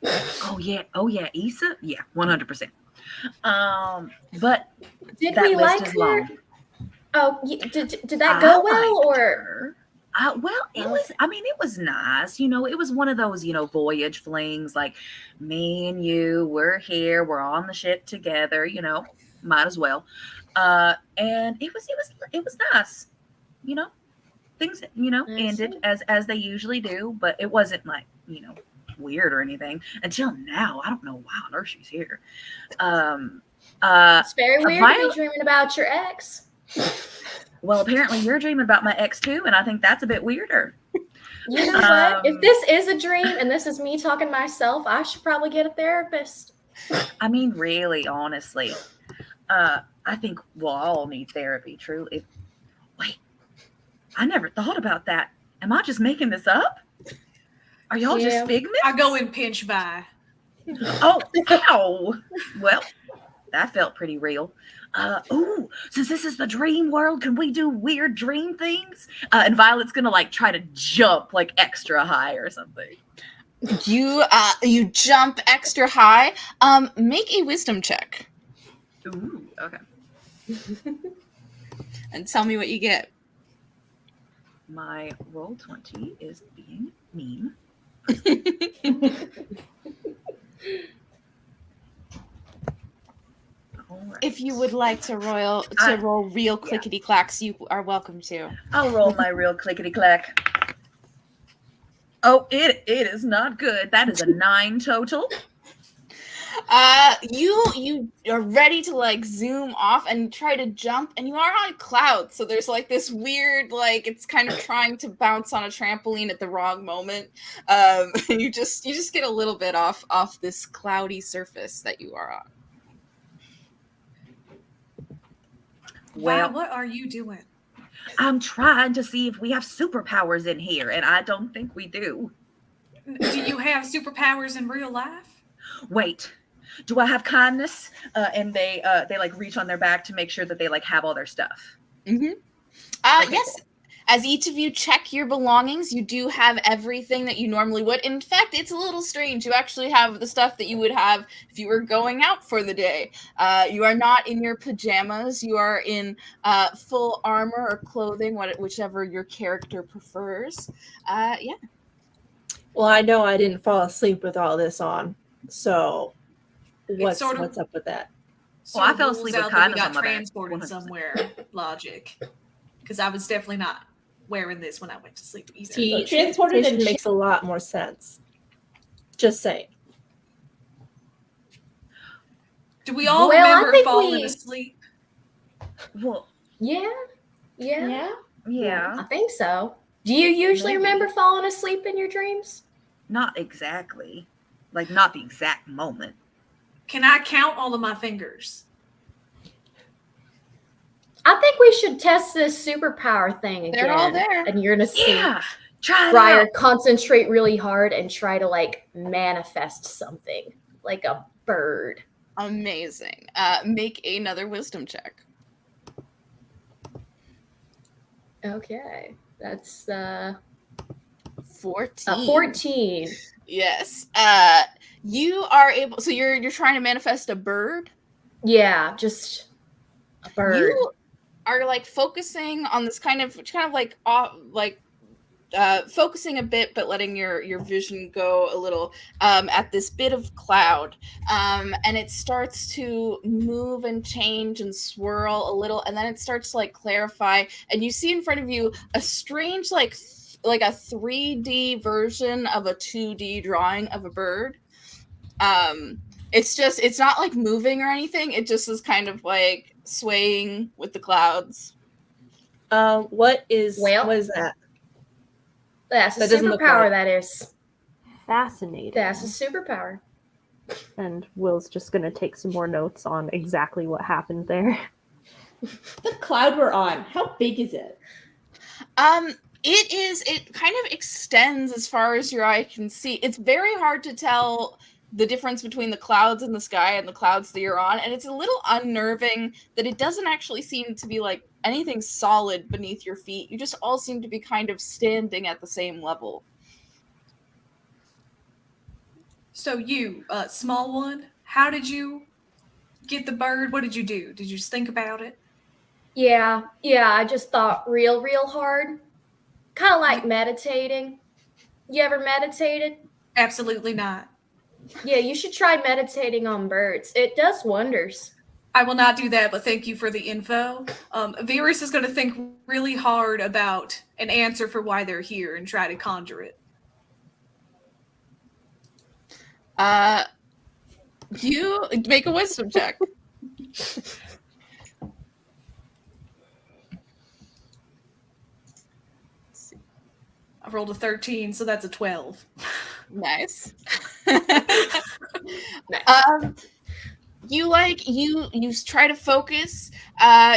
Oh yeah, Issa, yeah, 100%. But Did that we list like is her? long. Oh, did that go well, or Well, it was nice. It was one of those, voyage flings, like me and you, we're here, we're on the ship together, might as well. And it was nice. Things, ended as they usually do, but it wasn't like, weird or anything until now. I don't know why on earth she's here. It's very weird to be dreaming about your ex. Well, apparently you're dreaming about my ex too, and I think that's a bit weirder. You know what? If this is a dream and this is me talking to myself, I should probably get a therapist. I mean, really, honestly, I think we'll all need therapy. Truly. Wait, I never thought about that. Am I just making this up? Are y'all just figments? I go and pinch by. Oh, ow! Well, that felt pretty real. Since this is the dream world, can we do weird dream things? And Violet's gonna try to jump extra high or something. You jump extra high. Make a wisdom check. Ooh, okay. And tell me what you get. My roll 20 is being mean. Right. If you would like to roll real clickety clacks, you are welcome to. I'll roll my real clickety clack. Oh, it is not good. That is a 9 total. You are ready to zoom off and try to jump, and you are on clouds. So there's this weird it's kind of trying to bounce on a trampoline at the wrong moment. You just get a little bit off this cloudy surface that you are on. Well, what are you doing? I'm trying to see if we have superpowers in here, and I don't think we do. Do you have superpowers in real life? Wait, do I have kindness? And they reach on their back to make sure that they have all their stuff. Mm-hmm. Okay, yes. Cool. As each of you check your belongings, you do have everything that you normally would. In fact, it's a little strange. You actually have the stuff that you would have if you were going out for the day. You are not in your pajamas. You are in full armor or clothing, whichever your character prefers. Yeah. Well, I know I didn't fall asleep with all this on, so what's up with that? Well, I fell asleep with kindness on my back. Transported 100%. somewhere, logic, because I was definitely not wearing this when I went to sleep either. See, transportation makes a lot more sense. Just saying. Do we all remember falling asleep? Well, yeah. I think so. Do you usually remember falling asleep in your dreams? Not exactly. Not the exact moment. Can I count all of my fingers? I think we should test this superpower thing again. They're all there. And you're going to see try Briar concentrate really hard and try to manifest something like a bird. Amazing. Make another wisdom check. Okay. That's 14. 14. Yes. You are able. So you're trying to manifest a bird. Yeah, just a bird. You are focusing on this focusing a bit, but letting your vision go a little at this bit of cloud, and it starts to move and change and swirl a little, and then it starts to clarify, and you see in front of you a strange like a 3D version of a 2D drawing of a bird. It's not moving or anything. It just is kind of swaying with the clouds. What is that? That's a superpower, that is. Fascinating. That's a superpower. And Will's just going to take some more notes on exactly what happened there. The cloud we're on, how big is it? It kind of extends as far as your eye can see. It's very hard to tell the difference between the clouds in the sky and the clouds that you're on, and it's a little unnerving that it doesn't actually seem to be anything solid beneath your feet. You just all seem to be kind of standing at the same level. So you, small one, how did you get the bird? What did you do? Did you just think about it? Yeah, I just thought real hard. Kind of like meditating. You ever meditated? Absolutely not. Yeah, you should try meditating on birds. It does wonders. I will not do that, but thank you for the info. Virus is going to think really hard about an answer for why they're here and try to conjure it. You make a wisdom check. I rolled a 13, so that's a 12. Nice. Nice. You try to focus.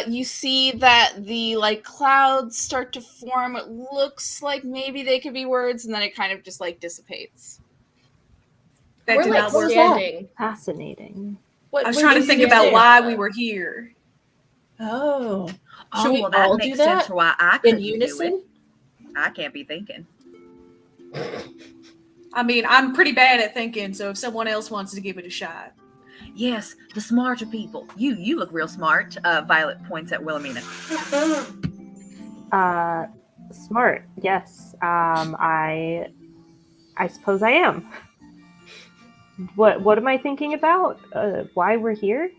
You see that the clouds start to form. It looks like maybe they could be words, and then it kind of just dissipates. That We're did like not work. standing. Fascinating. What, I was what trying to is think it? about why we were here. Oh. Should Oh, we well, that all do makes that sense for why I in couldn't do unison? it. I can't be thinking. I mean, I'm pretty bad at thinking, so if someone else wants to give it a shot. Yes, the smarter people. You look real smart. Violet points at Wilhelmina. Smart. Yes. I suppose I am. What am I thinking about? Why we're here?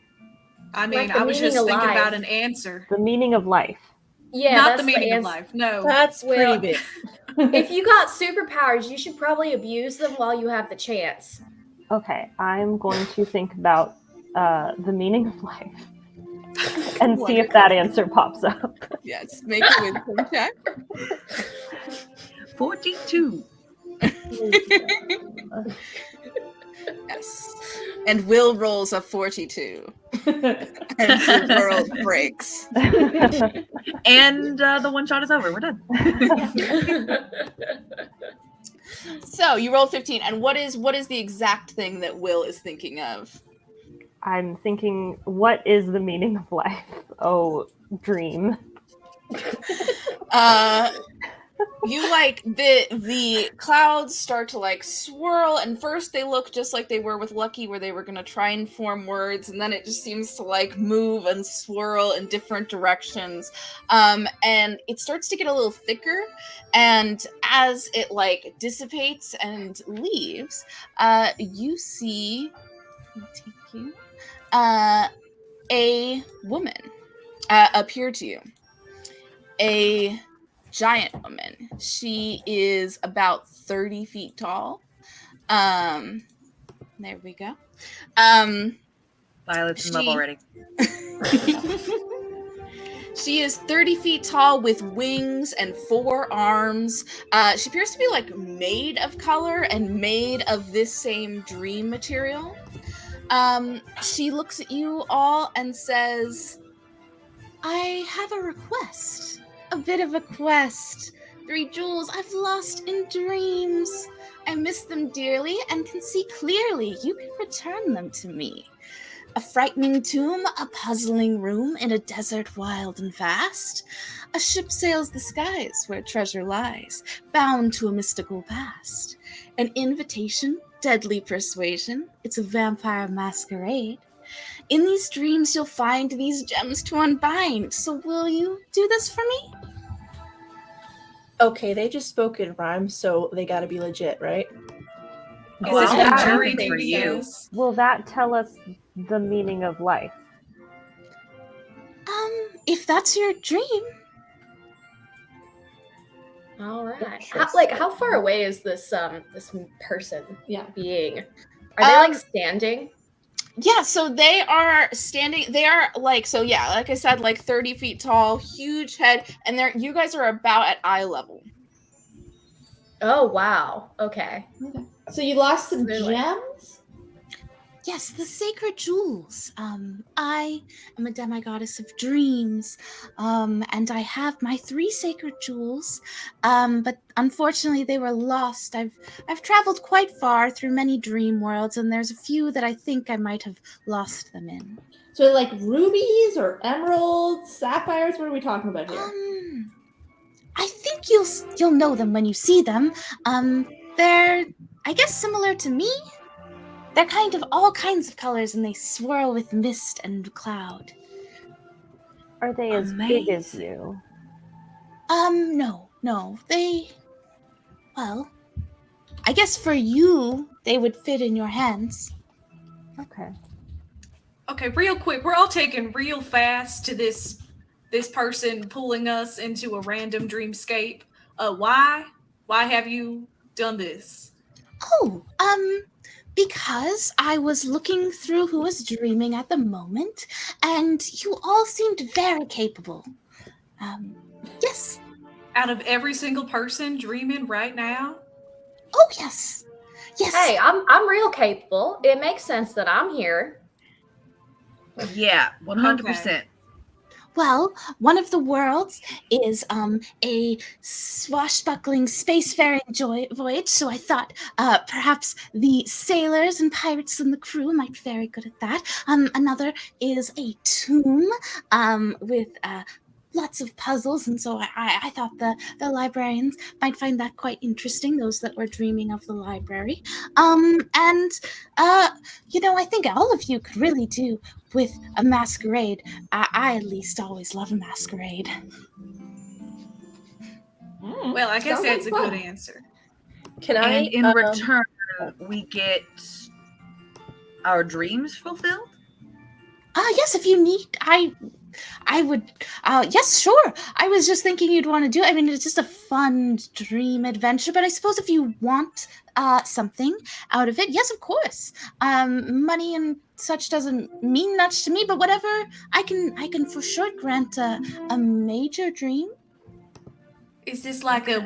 I mean, Like the I was just meaning of thinking life. about an answer. The meaning of life. Yeah, Not that's the meaning of answer. life. No. That's Well, pretty big. If you got superpowers, you should probably abuse them while you have the chance. Okay, I'm going to think about the meaning of life and see if that answer pops up. Yes, make a wisdom check. 42. Yes. And Will rolls a 42. And the world breaks. And the one shot is over. We're done. So you rolled 15, and what is the exact thing that Will is thinking of? I'm thinking, what is the meaning of life? Oh, dream. You the clouds start to swirl, and first they look just like they were with Lucky, where they were going to try and form words, and then it just seems to move and swirl in different directions, and it starts to get a little thicker, and as it dissipates and leaves, you see, a woman appear to you. A giant woman. She is about 30 feet tall. There we go. Violet's in love already. She is 30 feet tall with wings and 4 arms. She appears to be made of color and made of this same dream material. She looks at you all and says, I have a request. A bit of a quest. 3 jewels I've lost in dreams. I miss them dearly and can see clearly. You can return them to me. A frightening tomb, a puzzling room in a desert wild and vast. A ship sails the skies where treasure lies, bound to a mystical past. An invitation, deadly persuasion. It's a vampire masquerade. In these dreams, you'll find these gems to unbind. So will you do this for me? Okay, they just spoke in rhyme, so they gotta be legit, right? Is this Well, what I jury think for you? so. Will that tell us the meaning of life? If that's your dream. All right. Interesting. How far away is this this person Yeah. being? Are they standing? Yeah, so they are standing. They are like I said, 30 feet tall, huge head, and you guys are about at eye level. Oh wow. Okay. So you lost some Really? gems? Yes, the sacred jewels. I am a demigoddess of dreams, and I have my 3 sacred jewels, but unfortunately they were lost. I've traveled quite far through many dream worlds, and there's a few that I think I might have lost them in. So like rubies or emeralds, sapphires? What are we talking about here? I think you'll know them when you see them. They're, I guess, similar to me. They're kind of all kinds of colors, and they swirl with mist and cloud. Are they as big as you? No. No, well, I guess for you, they would fit in your hands. Okay. Okay, real quick, we're all taking real fast to this person pulling us into a random dreamscape. Why? Why have you done this? Oh, because I was looking through who was dreaming at the moment, and you all seemed very capable. Yes. Out of every single person dreaming right now? Oh, yes. Yes. Hey, I'm real capable. It makes sense that I'm here. Yeah, 100%. Well, one of the worlds is a swashbuckling spacefaring voyage, so I thought perhaps the sailors and pirates and the crew might be very good at that. Another is a tomb with lots of puzzles, and so I thought the librarians might find that quite interesting, those that were dreaming of the library. And I think all of you could really do with a masquerade. I at least always love a masquerade. Well, I guess Sounds that's like a fun. good answer. Can I? And in return, we get our dreams fulfilled? Yes, if you need, I would, yes, sure. I was just thinking you'd want to do it. I mean, it's just a fun dream adventure, but I suppose if you want something out of it, yes, of course. Money and such doesn't mean much to me, but whatever, I can for sure grant a major dream. Is this like a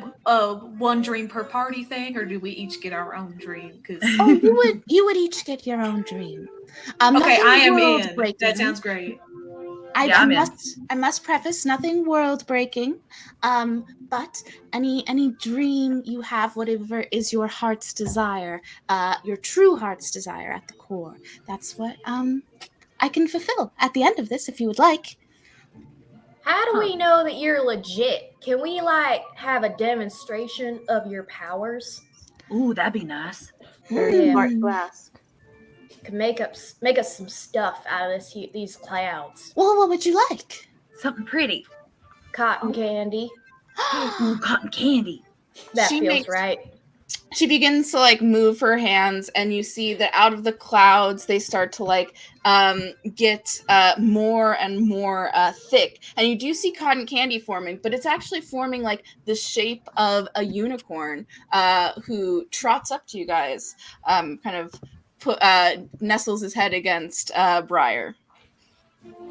one dream per party thing, or do we each get our own dream? Because Oh, you would each get your own dream. okay, Nothing I am in. world-breaking. That sounds great. I must preface nothing world breaking, but any dream you have, whatever is your heart's desire, your true heart's desire at the core, that's what I can fulfill at the end of this if you would like. How do we know that you're legit? Can we have a demonstration of your powers? Ooh, that'd be nice. Very smart to ask. Can make us some stuff out of these clouds. Well, what would you like? Something pretty. Cotton candy. Ooh, cotton candy. That She feels makes- right. She begins to move her hands, and you see that out of the clouds they start to get more and more thick, and you do see cotton candy forming, but it's actually forming the shape of a unicorn who trots up to you guys, nestles his head against Briar.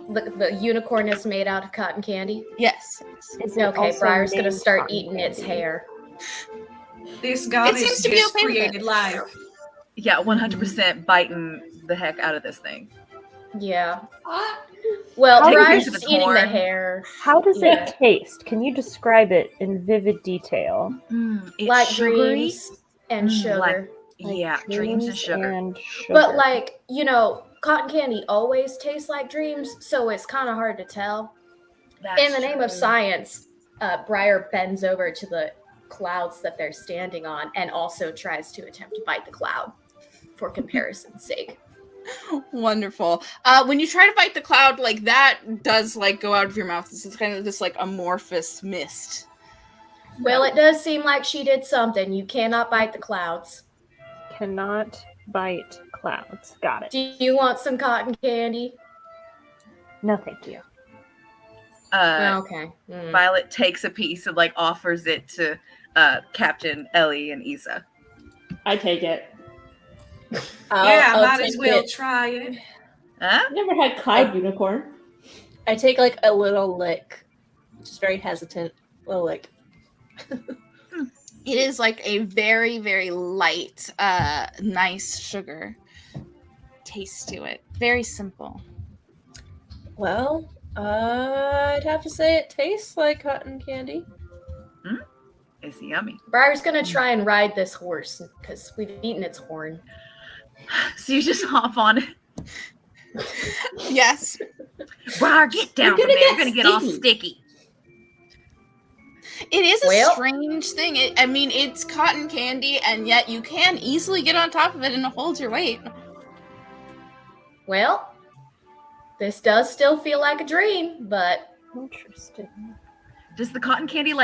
The unicorn is made out of cotton candy. Yes. Is it Okay, also Briar's gonna named start cotton eating its candy? hair. This goddess seems to be just okay with created it. life. Yeah, 100% biting the heck out of this thing. Yeah. Well, How Briar's does it- just eating the horn? hair. How does Yeah. it taste? Can you describe it in vivid detail? It's Like sugary. dreams and sugar. Like yeah, dreams and sugar. And sugar. But cotton candy always tastes like dreams, so it's kind of hard to tell. That's In the name of true. science, Briar bends over to the clouds that they're standing on and also tries to attempt to bite the cloud for comparison's sake. Wonderful. When you try to bite the cloud, that does go out of your mouth. It's kind of this amorphous mist. Well, it does seem like she did something. You cannot bite the clouds. Cannot bite clouds. Got it. Do you want some cotton candy? No, thank you. Okay. Mm. Violet takes a piece and offers it to Captain Ellie and Isa. I take it. I'll might take as well it. try it. Huh? Never had cloud unicorn. I take a little lick, just very hesitant little lick. It is a very, very light, nice sugar taste to it. Very simple. Well, I'd have to say it tastes like cotton candy. It's yummy. Briar's gonna try and ride this horse because we've eaten its horn. So you just hop on it. Yes. Wow, get down You're from gonna there. You're get gonna get all sticky. sticky. It is a Well- strange thing. It's cotton candy, and yet you can easily get on top of it and it holds your weight. Well, this does still feel like a dream, but Interesting. Does the cotton candy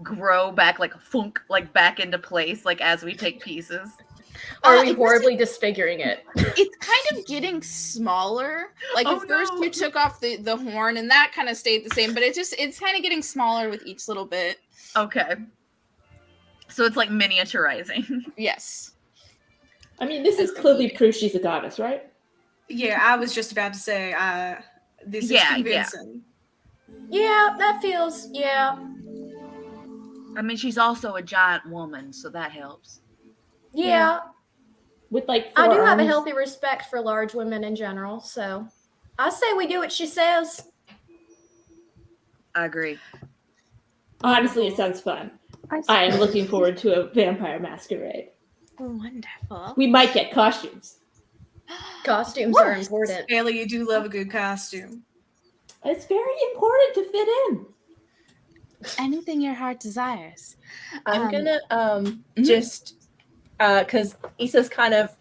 grow back like funk, like back into place, like as we take pieces. Are we it horribly disfiguring it? It's kind of getting smaller. Like Oh, at first no. you took off the horn and that kind of stayed the same, but it's kind of getting smaller with each little bit. Okay. So it's like miniaturizing. Yes. I mean, this is clearly proof she's a goddess, right? Yeah, I was just about to say, this is Yeah, convincing. Yeah, that feels, yeah. I mean, she's also a giant woman, so that helps. Yeah. With like I do have a arms. healthy respect for large women in general, so I say we do what she says. I agree. Honestly, it sounds fun. I am looking forward to a vampire masquerade. Wonderful. We might get costumes. Costumes are important. Ellie, you do love a good costume. It's very important to fit in. Anything your heart desires. I'm gonna mhm. just because Issa's kind of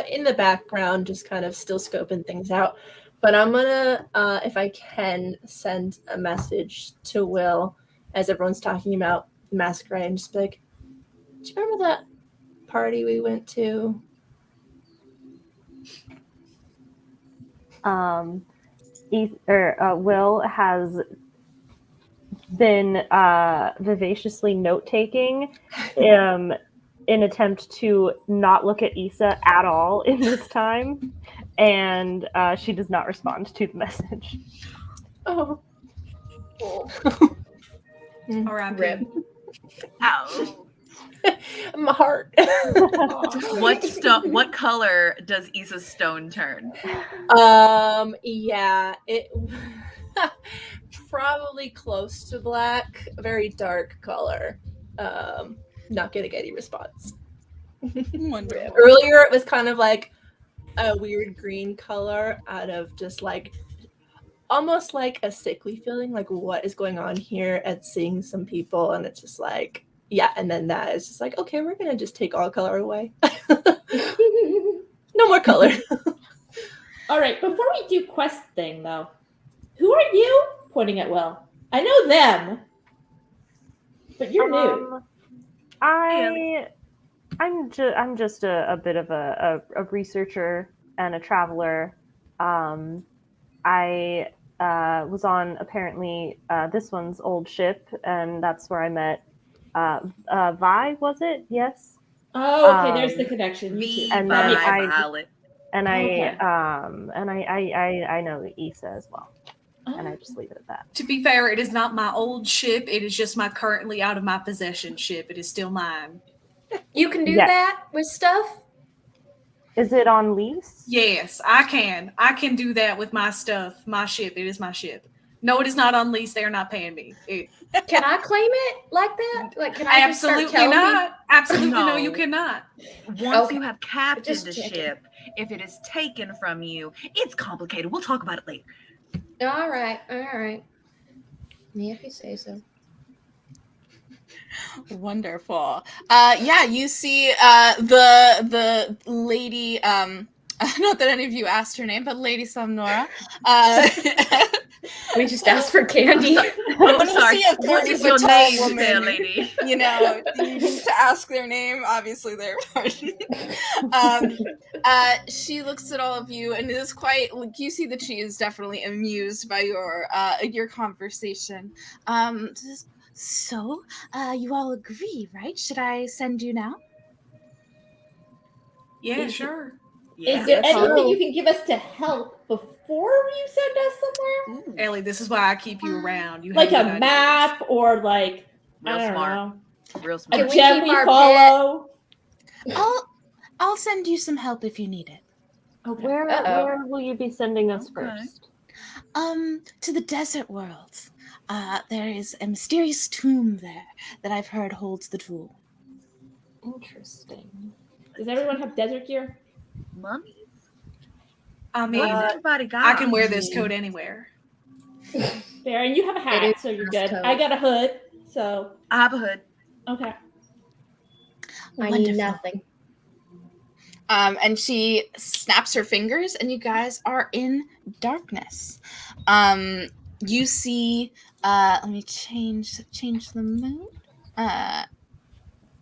in the background, just kind of still scoping things out. But I'm gonna, if I can, send a message to Will as everyone's talking about the masquerade and just be like, do you remember that party we went to? Will has been vivaciously note-taking in attempt to not look at Issa at all in this time, and she does not respond to the message. Oh. R.I.P. Rip. Ow. My heart. What color does Issa's stone turn? Yeah, it probably close to black, a very dark color. Not gonna get any response. Wonderful. Earlier, it was kind of like a weird green color out of just like almost like a sickly feeling, like what is going on here, at seeing some people, and it's just like, yeah, and then that is just like, okay, we're gonna just take all color away. No more color. All right, before we do quest thing though, who are you? Pointing at Will. I know them, but you're new. I'm just a bit of a researcher and a traveler. I was on apparently this one's old ship, and that's where I met Vi. Was it? Yes. Oh, okay. There's the connection. V And then I- Violet. And Okay. I know Issa as well, and I Oh, just leave it at that. To be fair, it is not my old ship. It is just my currently out of my possession ship. It is still mine. You can do Yes. that with stuff? Is it on lease? Yes, I can. I can do that with my stuff. My ship. It is my ship. No, it is not on lease. They are not paying me. Can I claim it like that? Like, can I just start Absolutely telling not. Absolutely no. No. You cannot. Once Okay. you have captained Just a checking. ship, if it is taken from you, it's complicated. We'll talk about it later. people? All right. Me if you say so. Wonderful. Yeah, you see the lady, not that any of you asked her name, but Lady Samnora. We just asked for candy. Oh, When you sorry. see a What 30 is foot your tall name, woman, fair lady? you know, you need to ask their name. Obviously, they're she looks at all of you and is quite. Like, you see that she is definitely amused by your conversation. Says, so, you all agree, right? Should I send you now? Yeah, sure. is there Yes, anything so. you can give us to help before you send us somewhere? Ellie, this is why I keep you around. You have Like good a ideas. map or like Real I don't smart. know, Real a smart. Can we gem keep we our follow. I'll send you some help if you need it. Okay. Where will you be sending us Okay. first? To the desert world. There is a mysterious tomb there that I've heard holds the tool. Interesting. Does everyone have desert gear? Mummy? I What mean, has everybody got? I can wear this coat anywhere. Fair, and you have a hat, is so you're dress good. code. I got a hood, so I have a hood. okay. I need Wonderful. nothing. And she snaps her fingers, and you guys are in darkness. You see Let me change the mood. There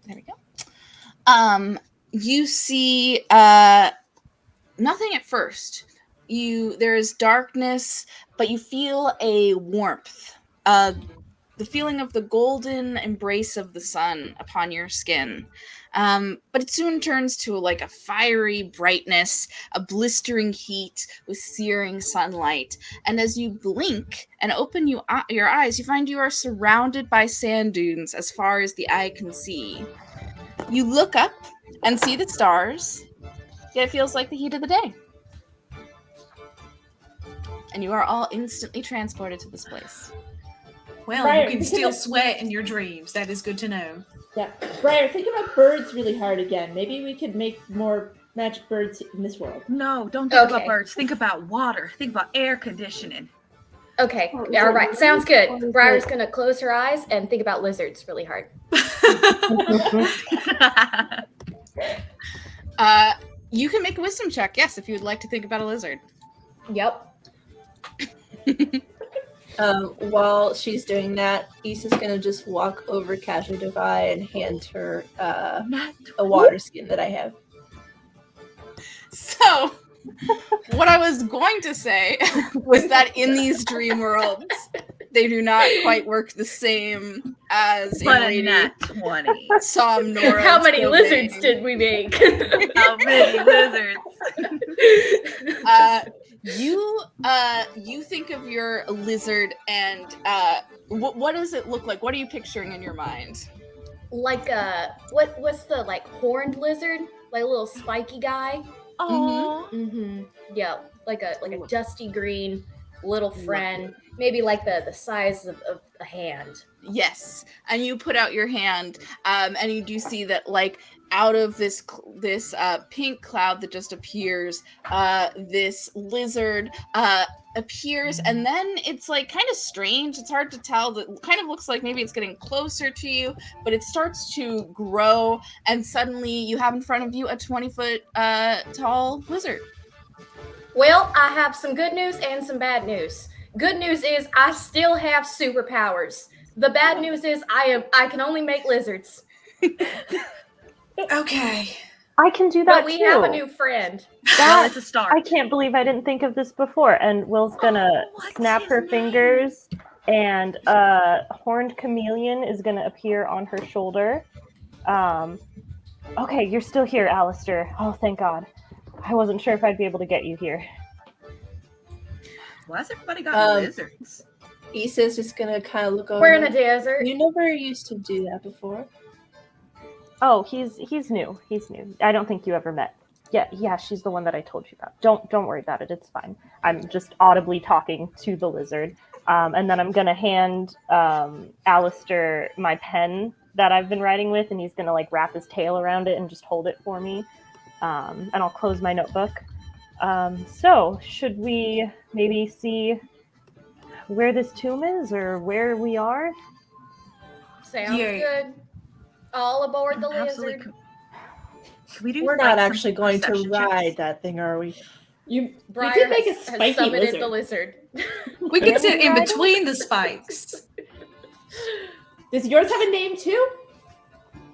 we go. You see nothing at first. There is darkness, but you feel a warmth. The feeling of the golden embrace of the sun upon your skin. But it soon turns to like a fiery brightness, a blistering heat with searing sunlight. And as you blink and open your eyes, you find you are surrounded by sand dunes as far as the eye can see. You look up and see the stars, yet it feels like the heat of the day. And you are all instantly transported to this place. Well, Briar, you can still sweat in your dreams. That is good to know. Yeah. Briar, think about birds really hard again. Maybe we could make more magic birds in this world. No, don't think about Okay. birds. Think about water. Think about air conditioning. Okay, Oh, all right, sounds Or good. is Briar's it- gonna close her eyes and think about lizards really hard. You can make a wisdom check, yes, if you would like to think about a lizard. Yep. While she's doing that, Issa's gonna just walk over casually to Vi and hand her a water skin that I have. So, what I was going to say was that in these dream worlds, they do not quite work the same as But in a Lady nat 20. Somnora. How many Sylvain. lizards did we make? How many lizards? You think of your lizard and what does it look like? What are you picturing in your mind? Like what's the like horned lizard? Like a little spiky guy? Oh, Mm-hmm. Yeah, like a dusty green little friend, maybe like the size of a hand. Yes, and you put out your hand, and you do see that like out of this pink cloud that just appears, this lizard appears, and then it's like kind of strange. It's hard to tell. That kind of looks like maybe it's getting closer to you, but it starts to grow, and suddenly you have in front of you a 20-foot tall lizard. Well, I have some good news and some bad news. Good news is I still have superpowers. The bad news is I can only make lizards. Okay. I can do that But we too. have a new friend. well, That- it's a start. I can't believe I didn't think of this before. And Will's gonna what's snap his her name? fingers, and a horned chameleon is gonna appear on her shoulder. Okay, you're still here, Alistair. Oh, thank God. I wasn't sure if I'd be able to get you here. Why has everybody got Um, lizards? Issa's just gonna kind of look over. We're in a like, desert. You never used to do that before. Oh, he's new. He's new. I don't think you ever met. Yeah, she's the one that I told you about. Don't worry about it. It's fine. I'm just audibly talking to the lizard. And then I'm gonna hand Alistair my pen that I've been writing with, and he's gonna like wrap his tail around it and just hold it for me. And I'll close my notebook. So should we maybe see where this tomb is or where we are? Sounds Yeah. good. All aboard the Absolutely. lizard. Can we do? We're like, not some actually going to perception ride checks? that thing, are we? You Briar could make a has spiky summoned lizard. the lizard. We can sit in between the spikes. Does yours have a name too?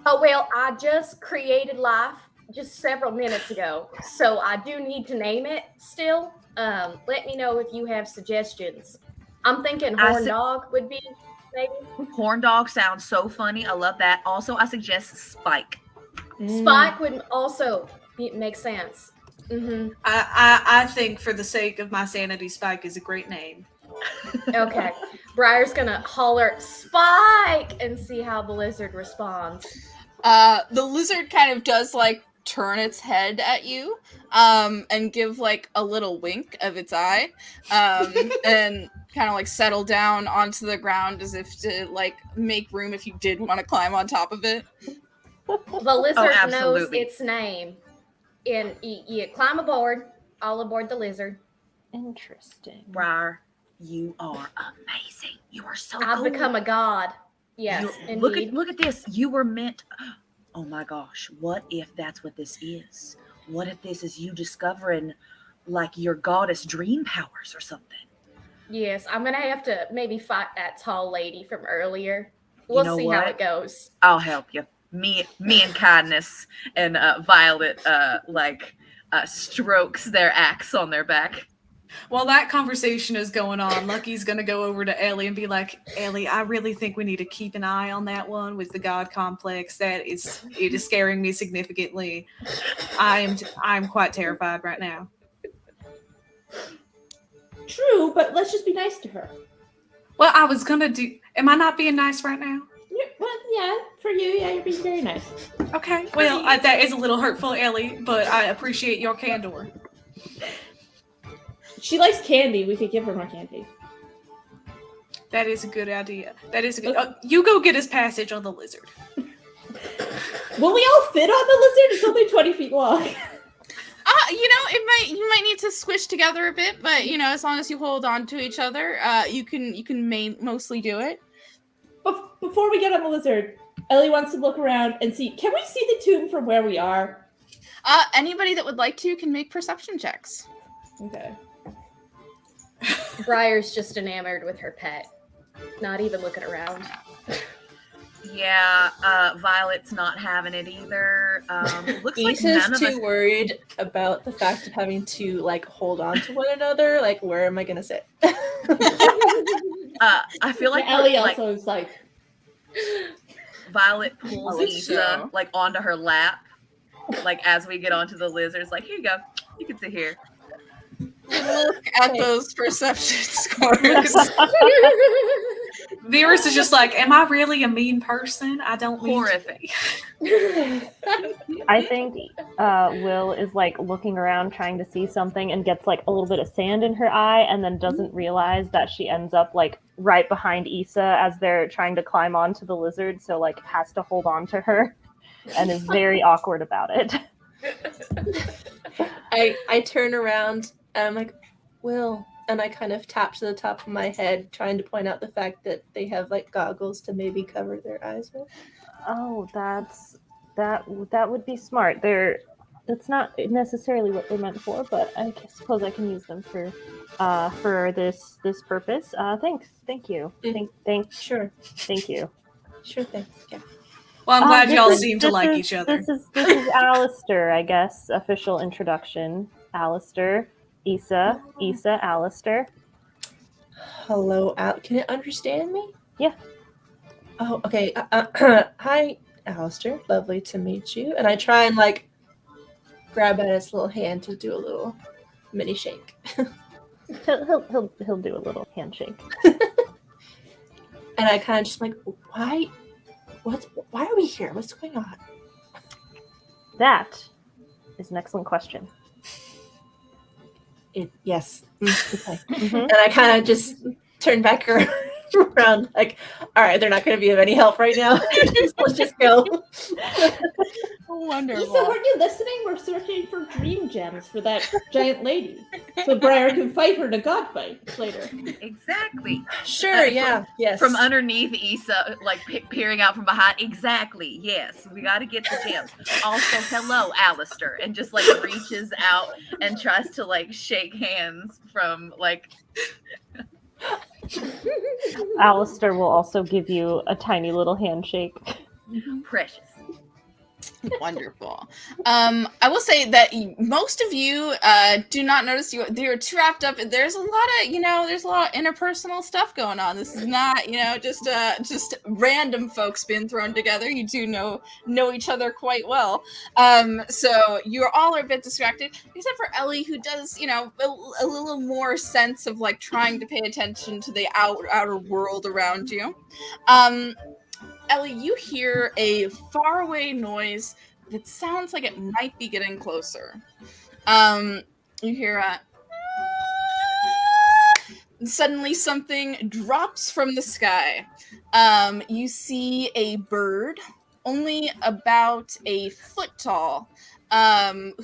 Oh well, I just created life just several minutes ago, so I do need to name it still. Let me know if you have suggestions. I'm thinking I horn su- dog would be maybe. Horn dog sounds so funny. I love that. Also, I suggest Spike. Spike would also make sense. Mm-hmm. I think for the sake of my sanity, Spike is a great name. Okay. Briar's gonna holler Spike and see how the lizard responds. The lizard kind of does like turn its head at you, and give like a little wink of its eye, and kind of like settle down onto the ground as if to like make room if you did want to climb on top of it. The lizard knows absolutely. its name. And you climb aboard, all aboard the lizard. Interesting. Briar, you are amazing. You are so I've cool. become a god. Yes, You- look indeed. at look at this. You were meant. Oh my gosh! What if that's what this is? What if this is you discovering like your goddess dream powers or something? Yes, I'm gonna have to maybe fight that tall lady from earlier. We'll know see how what? it goes. I'll help you. Me and kindness and Violet strokes their axe on their back. While that conversation is going on, Lucky's gonna go over to Ellie and be like, Ellie, I really think we need to keep an eye on that one with the god complex. It is scaring me significantly. I'm quite terrified right now. True, but let's just be nice to her. Well, I was gonna do. Am I not being nice right now? Well, yeah, for you, yeah, you're being very nice. Okay. Well, that is a little hurtful, Ellie, but I appreciate your candor. She likes candy. We could give her more candy. That is a good idea. That is a good. You go get us passage on the lizard. Will we all fit on the lizard? It's only 20 feet long. You might need to squish together a bit, but as long as you hold on to each other, you can mostly do it. Before we get on the lizard, Ellie wants to look around and see. Can we see the tomb from where we are? Anybody that would like to can make perception checks. Okay. Briar's just enamored with her pet, not even looking around. Yeah, Violet's not having it either. Looks like Issa's none of us. too worried about the fact of having to hold on to one another. Like, where am I gonna sit? I feel like Ellie also is like. Violet pulls Issa true. onto her lap, as we get onto the lizards. Like, here you go, you can sit here. Look at those perception scores. Virus is just like, am I really a mean person? I don't mean Horrific. I think Will is looking around trying to see something and gets a little bit of sand in her eye and then doesn't realize that she ends up right behind Issa as they're trying to climb onto the lizard, so has to hold on to her and is very awkward about it. I turn around and I'm like, Will, and I kind of tap to the top of my head, trying to point out the fact that they have goggles to maybe cover their eyes with. Oh, that would be smart. That's not necessarily what they're meant for, but I suppose I can use them for this purpose. Thank you. Sure. Thank you. Sure thing. Yeah. Well, I'm glad y'all seem to like each other. This is Alistair, I guess. Official introduction. Alistair, Issa, Alistair. Hello, can it understand me? Yeah. Oh, okay. Hi, Alistair. Lovely to meet you. And I try and grab at his little hand to do a little mini shake. He'll do a little handshake. And I kind of just why are we here? What's going on? That is an excellent question. Yes. Okay. Mm-hmm. And I kind of just turn back around, all right, they're not going to be of any help right now. Let's just go. Wonderful. Issa, weren't you listening? We're searching for dream gems for that giant lady, so Briar can fight her in a god fight later. Exactly. Sure. Yeah. Yes. From underneath Issa, peering out from behind. Exactly. Yes, we got to get the gems. Also, hello, Alistair, and just reaches out and tries to shake hands from Alistair will also give you a tiny little handshake. Precious. Wonderful. I will say that most of you do not notice you're trapped up. There's a lot of interpersonal stuff going on. This is not just random folks being thrown together. You do know each other quite well. So you're all a bit distracted, except for Ellie, who does a little more sense of trying to pay attention to the outer world around you. Ellie, you hear a faraway noise that sounds like it might be getting closer. You hear suddenly something drops from the sky. You see a bird, only about a foot tall,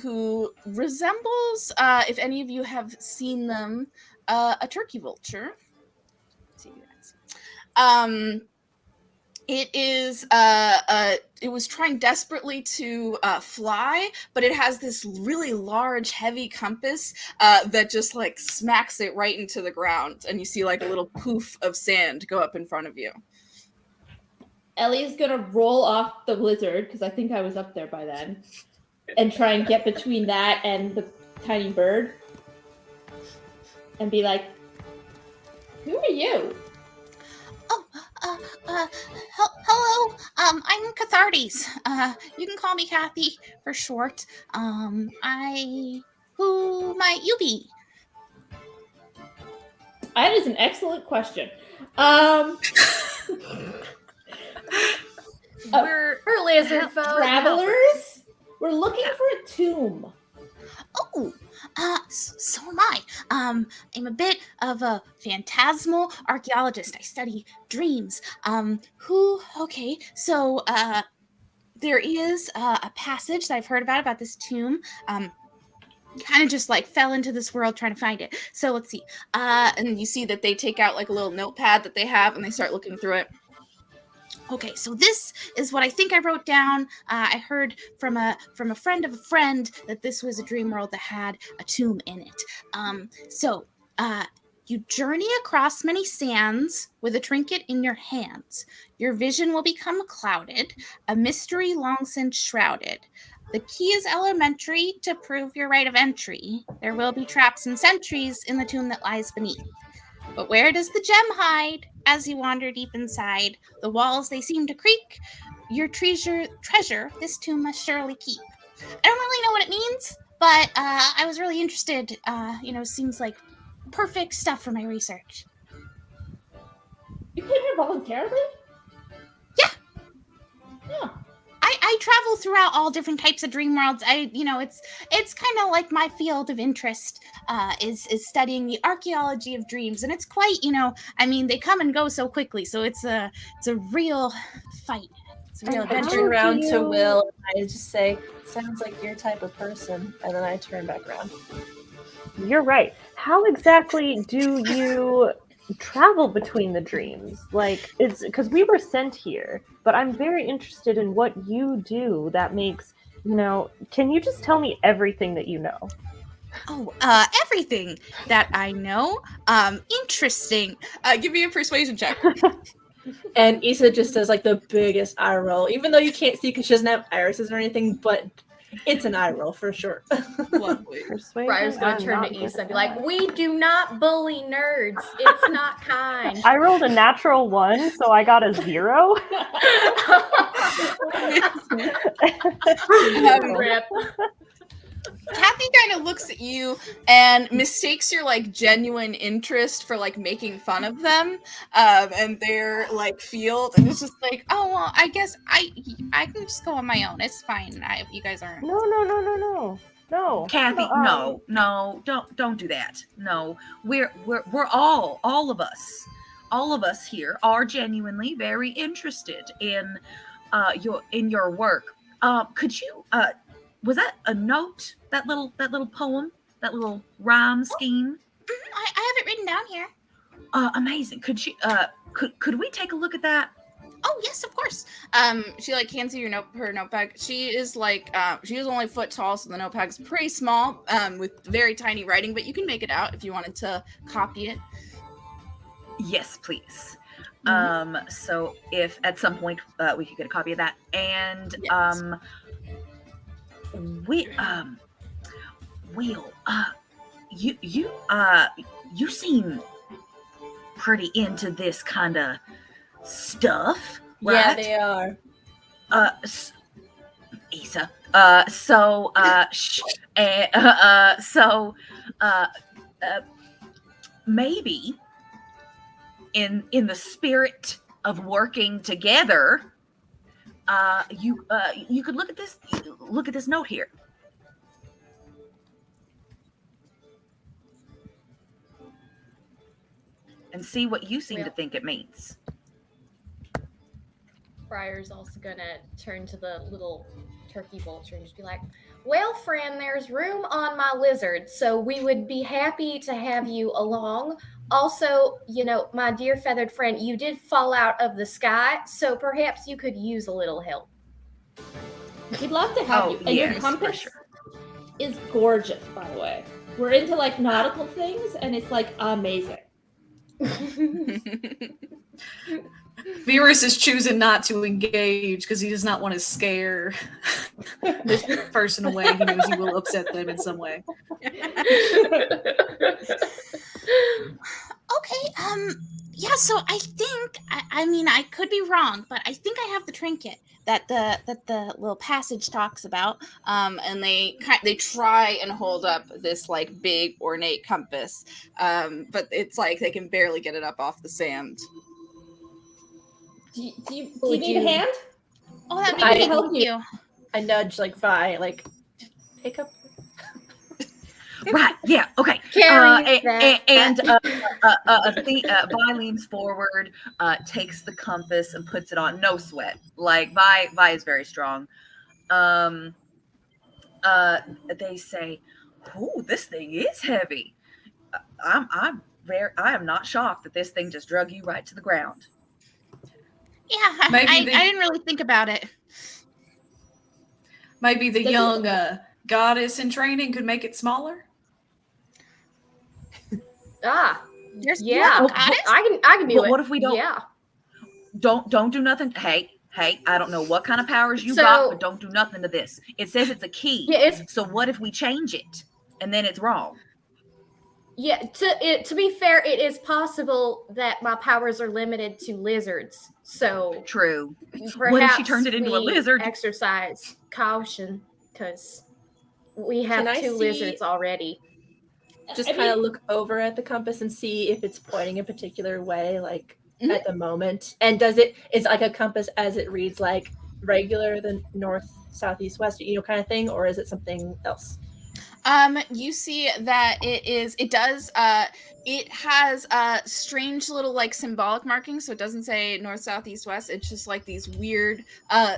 who resembles, if any of you have seen them, a turkey vulture. Let's see if you guys. It is it was trying desperately to fly, but it has this really large, heavy compass that just like smacks it right into the ground, and you see like a little poof of sand go up in front of you. Ellie's gonna roll off the lizard, because I think I was up there by then, and try and get between that and the tiny bird, and be like, "Who are you?" Hello. I'm Cathartes. You can call me Kathy for short. Who might you be? That is an excellent question. We're lizard folk. Travelers? We're looking for a tomb. Oh, so am I. I'm a bit of a phantasmal archaeologist. I study dreams. Okay, so, there is a passage that I've heard about this tomb. Kind of just like fell into this world trying to find it. So let's see. And you see that they take out like a little notepad that they have and they start looking through it. Okay, so this is what I think I wrote down. I heard from a friend of a friend that this was a dream world that had a tomb in it. So you journey across many sands with a trinket in your hands. Your vision will become clouded, a mystery long since shrouded. The key is elementary to prove your right of entry. There will be traps and sentries in the tomb that lies beneath. But where does the gem hide? As you wander deep inside, the walls they seem to creak. Your treasure this tomb must surely keep. I don't really know what it means, but I was really interested. Seems like perfect stuff for my research. You came here voluntarily? Yeah. Yeah. I travel throughout all different types of dream worlds. It's kind of like my field of interest is studying the archaeology of dreams, and it's quite, they come and go so quickly, so it's a real fight. It's a real I adventure. turn around to Will and I just say, "Sounds like your type of person," and then I turn back around. You're right. How exactly do you travel between the dreams? Like, it's because we were sent here, but I'm very interested in what you do that makes, can you just tell me everything that you know? Oh, everything that I know. Interesting. Give me a persuasion check. And Issa just does like the biggest eye roll, even though you can't see because she doesn't have irises or anything, but it's an eye roll for sure. Lovely. Persuasion? Briar's gonna I'm turn not to good Issa and be at like, that. "We do not bully nerds. It's not kind." I rolled a natural 1, so I got a 0. Rip. Kathy kind of looks at you and mistakes your like genuine interest for like making fun of them and their like field, and it's just like, oh well, I guess I can just go on my own. It's fine. If you guys aren't. No. Kathy, no, don't do that. No, we're all of us here are genuinely very interested in your work. Could you was that a note? That little poem? That little rhyme scheme? I have it written down here. Amazing. Could you could we take a look at that? Oh yes, of course. She like hands you her notepad. She is like she is only a foot tall, so the notepad's pretty small, with very tiny writing, but you can make it out if you wanted to copy it. Yes, please. Mm-hmm. So if at some point we could get a copy of that, and Yes. Will, you seem pretty into this kind of stuff, right? Yeah, they are. Issa. Maybe in the spirit of working together, you could look at this note here. And see what you seem to think it means. Briar's also gonna turn to the little turkey vulture and just be like, "Well, friend, there's room on my lizard, so we would be happy to have you along Also, my dear feathered friend, you did fall out of the sky, so perhaps you could use a little help. We'd love to have you. And your yes, for compass sure. is gorgeous, by the way. We're into like nautical things, and it's like amazing. Virus is choosing not to engage because he does not want to scare this person away. He knows he will upset them in some way. Okay, yeah, so I think, I mean, I could be wrong, but I think I have the trinket that the little passage talks about, and they try and hold up this, like, big, ornate compass, but it's like they can barely get it up off the sand. Do you need a hand? Oh, that'd be I great, help thank you. you. I nudge like Vi, like pick up. Right, yeah, okay. Carry Vi leans forward, takes the compass and puts it on. No sweat. Like Vi is very strong. They say, "Ooh, this thing is heavy." I am not shocked that this thing just drug you right to the ground. Yeah, I didn't really think about it. Maybe the young goddess in training could make it smaller. There's Yeah, goddess? I can do But it. what if we don't? Yeah. Don't do nothing. Hey, I don't know what kind of powers you got, but don't do nothing to this. It says it's a key. Yeah, so what if we change it and then it's wrong? Yeah, to be fair, it is possible that my powers are limited to lizards. So True. perhaps What if she turned it into a lizard? Exercise caution, because we have Can I 2 see- lizards already. Just kind of look over at the compass and see if it's pointing a particular way, like at the moment. And is like a compass as it reads like regular, the north, south, east, west, kind of thing, or is it something else? You see that it has strange little like symbolic markings, so it doesn't say north, south, east, west. It's just like these weird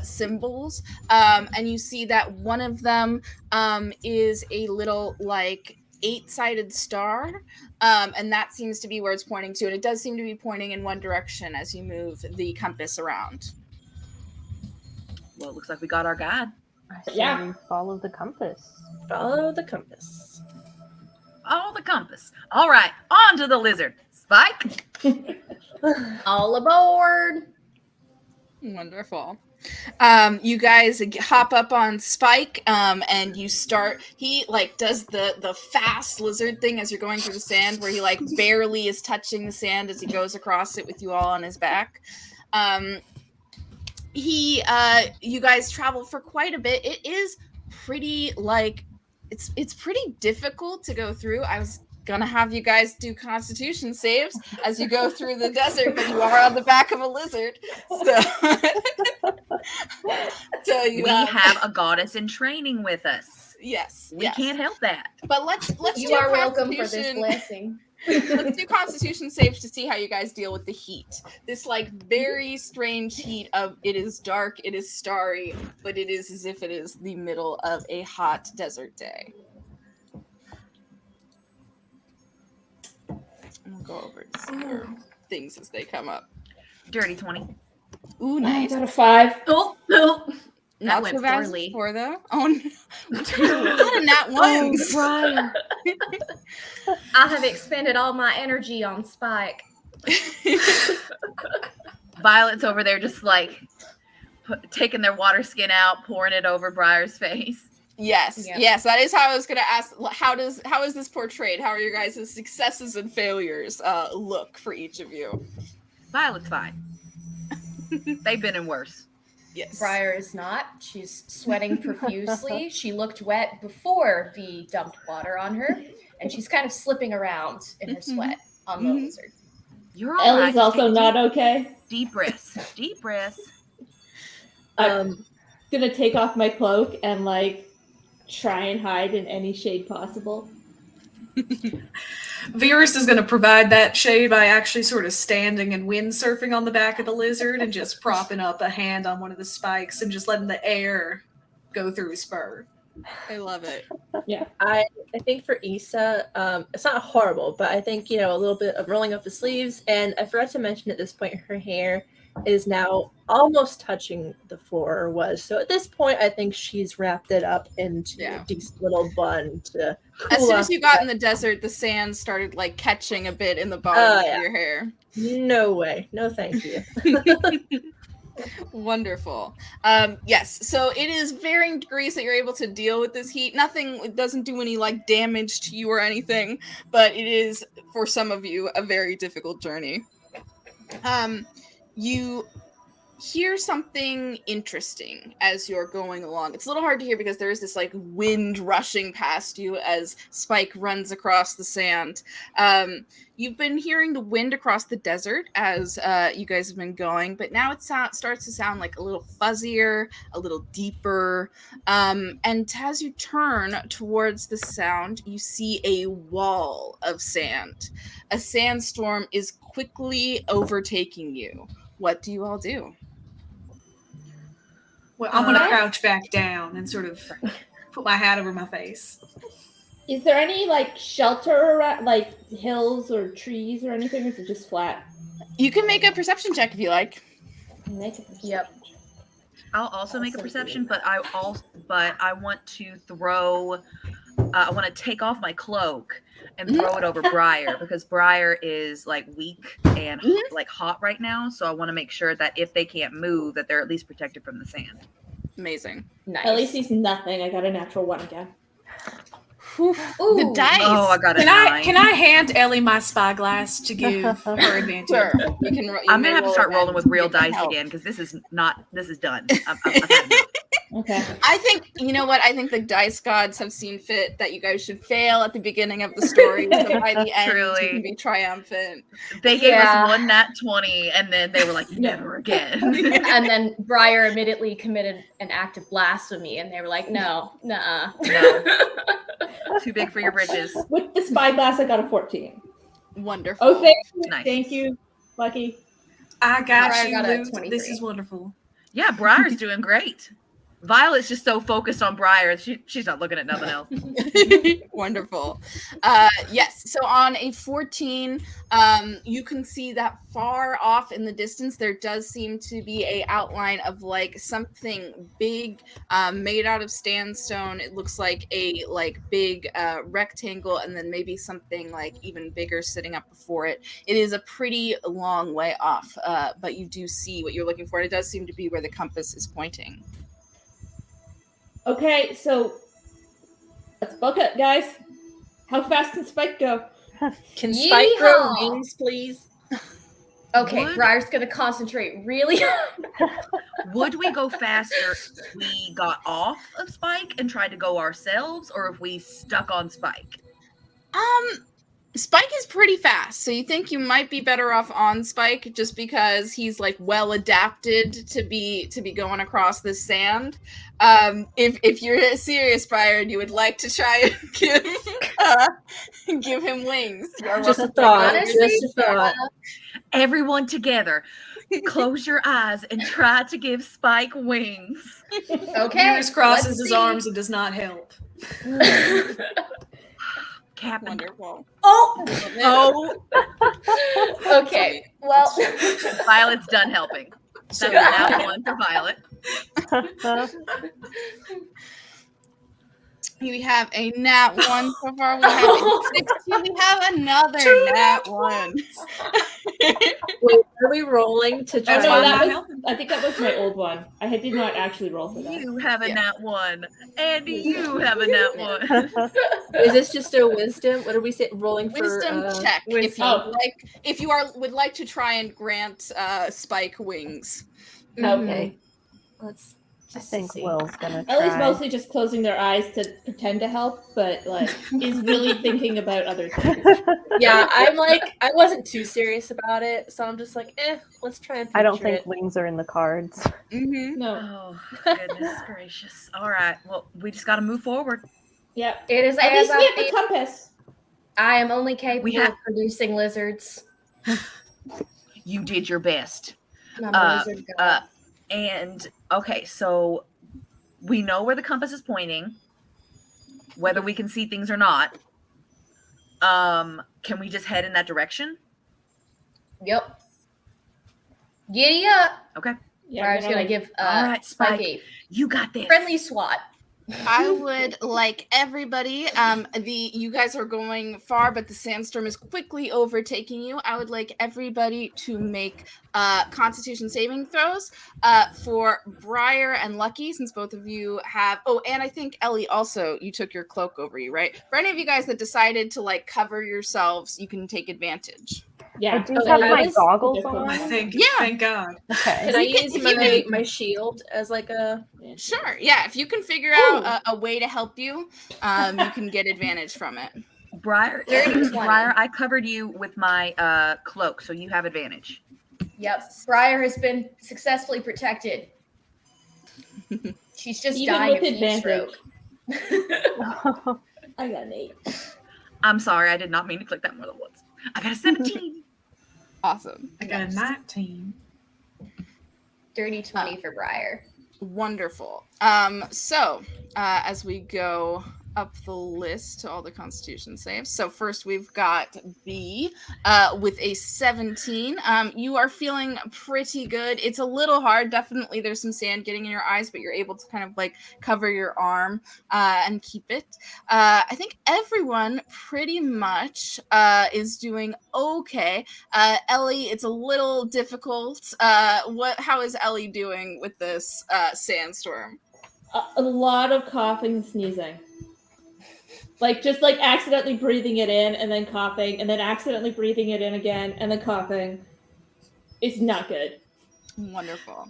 symbols. And you see that one of them is a little like 8-sided star, and that seems to be where it's pointing to, and it does seem to be pointing in one direction as you move the compass around. Well, it looks like we got our guide. I say Yeah. we follow the compass. Follow the compass. Oh, the compass. All right, on to the lizard. Spike. All aboard. Wonderful. You guys hop up on Spike, and you start. He like does the fast lizard thing as you're going through the sand, where he like barely is touching the sand as he goes across it with you all on his back. You guys travel for quite a bit. It is pretty like it's pretty difficult to go through. I was gonna have you guys do Constitution saves as you go through the desert, but you are on the back of a lizard. So We have a goddess in training with us. Yes, We can't help that. But let's You do are welcome for this Constitution- blessing. Let's do Constitution saves to see how you guys deal with the heat. This like very strange heat of it is dark, it is starry, but it is as if it is the middle of a hot desert day. We'll go over to see your things as they come up. Dirty 20. Ooh, I nice. got a 5. Oh, Not went so bad poorly. for though. Oh no. Not in that one. Brian. I have expended all my energy on Spike. Violet's over there just like taking their water skin out, pouring it over Briar's face. Yes, Yeah. yes, that is how I was going to ask. How is this portrayed? How are your guys' successes and failures look for each of you? Violet's fine. They've been in worse. Yes. Briar is not. She's sweating profusely. She looked wet before V dumped water on her, and she's kind of slipping around in her sweat on the lizard. You're all right. Ellie's Just also take not okay. deep breaths. Deep breaths. I'm gonna take off my cloak and like try and hide in any shade possible. Virus is going to provide that shade by actually sort of standing and windsurfing on the back of the lizard and just propping up a hand on one of the spikes and just letting the air go through his fur. I love it. I think for Issa, it's not horrible, but I think, a little bit of rolling up the sleeves. And I forgot to mention at this point, her hair is now almost touching the floor, or was. So at this point, I think she's wrapped it up into a decent little bun to cool As soon as off you got in the desert, the sand started like catching a bit in the bottom of your hair. No way. No, thank you. Wonderful. Yes, so it is varying degrees that you're able to deal with this heat. It doesn't do any like damage to you or anything, but it is for some of you a very difficult journey. You hear something interesting as you're going along. It's a little hard to hear because there is this like wind rushing past you as Spike runs across the sand. You've been hearing the wind across the desert as you guys have been going, but now it starts to sound like a little fuzzier, a little deeper. And as you turn towards the sound, you see a wall of sand. A sandstorm is quickly overtaking you. What do you all do? Well, I'm going to crouch back down and sort of put my hat over my face. Is there any like shelter around, like hills or trees or anything, or is it just flat? You can make a perception check if you like. Yep. I'll also make a perception, but I want to throw. I want to take off my cloak and throw it over Briar, because Briar is like weak and like hot right now. So I want to make sure that if they can't move, that they're at least protected from the sand. Amazing. Nice. At least he's nothing. I got a natural 1 again. Ooh, the dice. Oh, I got a 9. Can I hand Ellie my spyglass to give her advantage? Sure. You can. I'm gonna have to start rolling with real dice again, because this is done. I've had enough. Okay. I think, you know what? I think the dice gods have seen fit that you guys should fail at the beginning of the story, so by the end Truly. you can be triumphant. They gave us one nat 20, and then they were like, never again. And then Briar immediately committed an act of blasphemy, and they were like, no, nuh-uh. No. Too big for your britches. With the spyglass, I got a 14. Wonderful. Oh, thank you. Nice. Thank you, Lucky. I got Briar you, got a Luke. 23. This is wonderful. Yeah, Briar's doing great. Violet's just so focused on Briar, she's not looking at nothing else. Wonderful. Yes, so on a 14, you can see that far off in the distance there does seem to be a outline of like something big made out of sandstone. It looks like a big rectangle, and then maybe something like even bigger sitting up before it. It is a pretty long way off, but you do see what you're looking for, and it does seem to be where the compass is pointing. Okay, so let's book it, guys. How fast can Spike go? Can Spike grow Yeehaw! wings, please? Okay, Would- Briar's gonna concentrate really hard. Would we go faster if we got off of Spike and tried to go ourselves, or if we stuck on Spike? Spike is pretty fast, so you think you might be better off on Spike just because he's like well adapted to be going across this sand. If you're serious, Briar, and you would like to try and give him wings. Just a thought. Honestly, Just a thought. Everyone together, close your eyes and try to give Spike wings. Okay. Yours crosses let's his see. arms and does not help. Captain. Wonderful. Oh. Okay. Well. Violet's done helping. So that one for Violet. We have a nat 1 so far. We have a 16. We have another nat 1. Wait, are we rolling to try? That's No, why that I'm was, helping. I think that was my old one. I did not actually roll for that. You have a Yeah. nat 1. And you have a nat 1. Is this just a wisdom? What are we say? Rolling for Wisdom check. If you Oh. would like to try and grant Spike wings. Okay. Let's. I think Will's gonna Ellie's try. mostly just closing their eyes to pretend to help, but like is really thinking about other things. Yeah, I'm like, I wasn't too serious about it, so I'm just like, let's try and. I don't picture think it. wings are in the cards. Mm-hmm. No. Oh, goodness gracious. All right. Well, we just got to move forward. Yeah. It is At as least I we have the think. compass. I am only capable We have- of producing lizards. You did your best. I'm a lizard god. And okay, so we know where the compass is pointing. whether we can see things or not. Can we just head in that direction? Yep. Giddy up. Okay. Yeah, I was gonna give All right, Spike Spike. a You got this. friendly SWAT. I would like everybody. You guys are going far, but the sandstorm is quickly overtaking you. I would like everybody to make Constitution saving throws for Briar and Lucky, since both of you have. Oh, and I think Ellie also. You took your cloak over you, right? For any of you guys that decided to like cover yourselves, you can take advantage. Yeah. I do Okay, have I my was- goggles I on. think. Yeah. Thank God. Okay. Can I You can- use you my, can- my shield as like a... Sure. Yeah. If you can figure out a way to help you, you can get advantage from it. Briar, 30-20. Briar, I covered you with my cloak, so you have advantage. Yep. Briar has been successfully protected. She's just Even dying with of heat advantage. stroke. I got an 8. I'm sorry, I did not mean to click that more than once. I got a 17. Awesome. I got a 19. Dirty 20 for Briar. Wonderful. So as we go up the list to all the Constitution saves. So first we've got B with a 17. You are feeling pretty good. It's a little hard. Definitely there's some sand getting in your eyes, but you're able to kind of like cover your arm and keep it. I think everyone pretty much is doing okay. Ellie, it's a little difficult. How is Ellie doing with this sandstorm? A lot of coughing and sneezing. Like, just like accidentally breathing it in and then coughing, and then accidentally breathing it in again and then coughing. It's not good. Wonderful.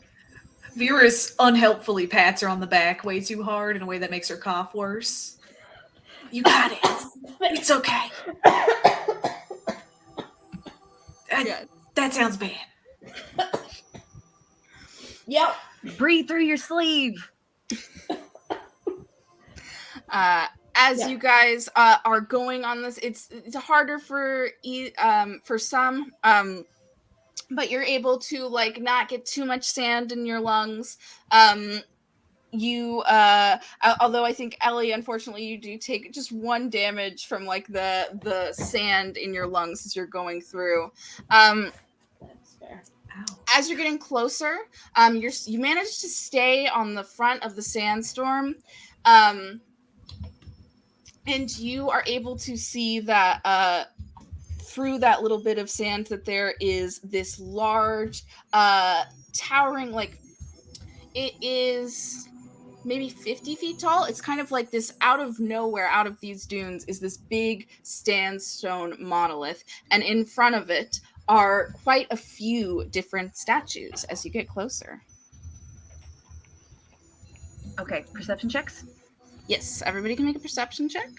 Vera's unhelpfully pats her on the back way too hard in a way that makes her cough worse. You got it. It's okay. Good. That sounds bad. Yep. Breathe through your sleeve. As Yeah. you guys are going on this, it's harder for some, but you're able to like not get too much sand in your lungs. Although I think Ellie, unfortunately, you do take just 1 damage from like the sand in your lungs as you're going through. That's fair. Ow. As you're getting closer, you manage to stay on the front of the sandstorm, and you are able to see that through that little bit of sand that there is this large, towering, like it is maybe 50 feet tall. It's kind of like this out of nowhere, out of these dunes, is this big sandstone monolith, and in front of it are quite a few different statues as you get closer. Okay, perception checks. Yes, everybody can make a perception check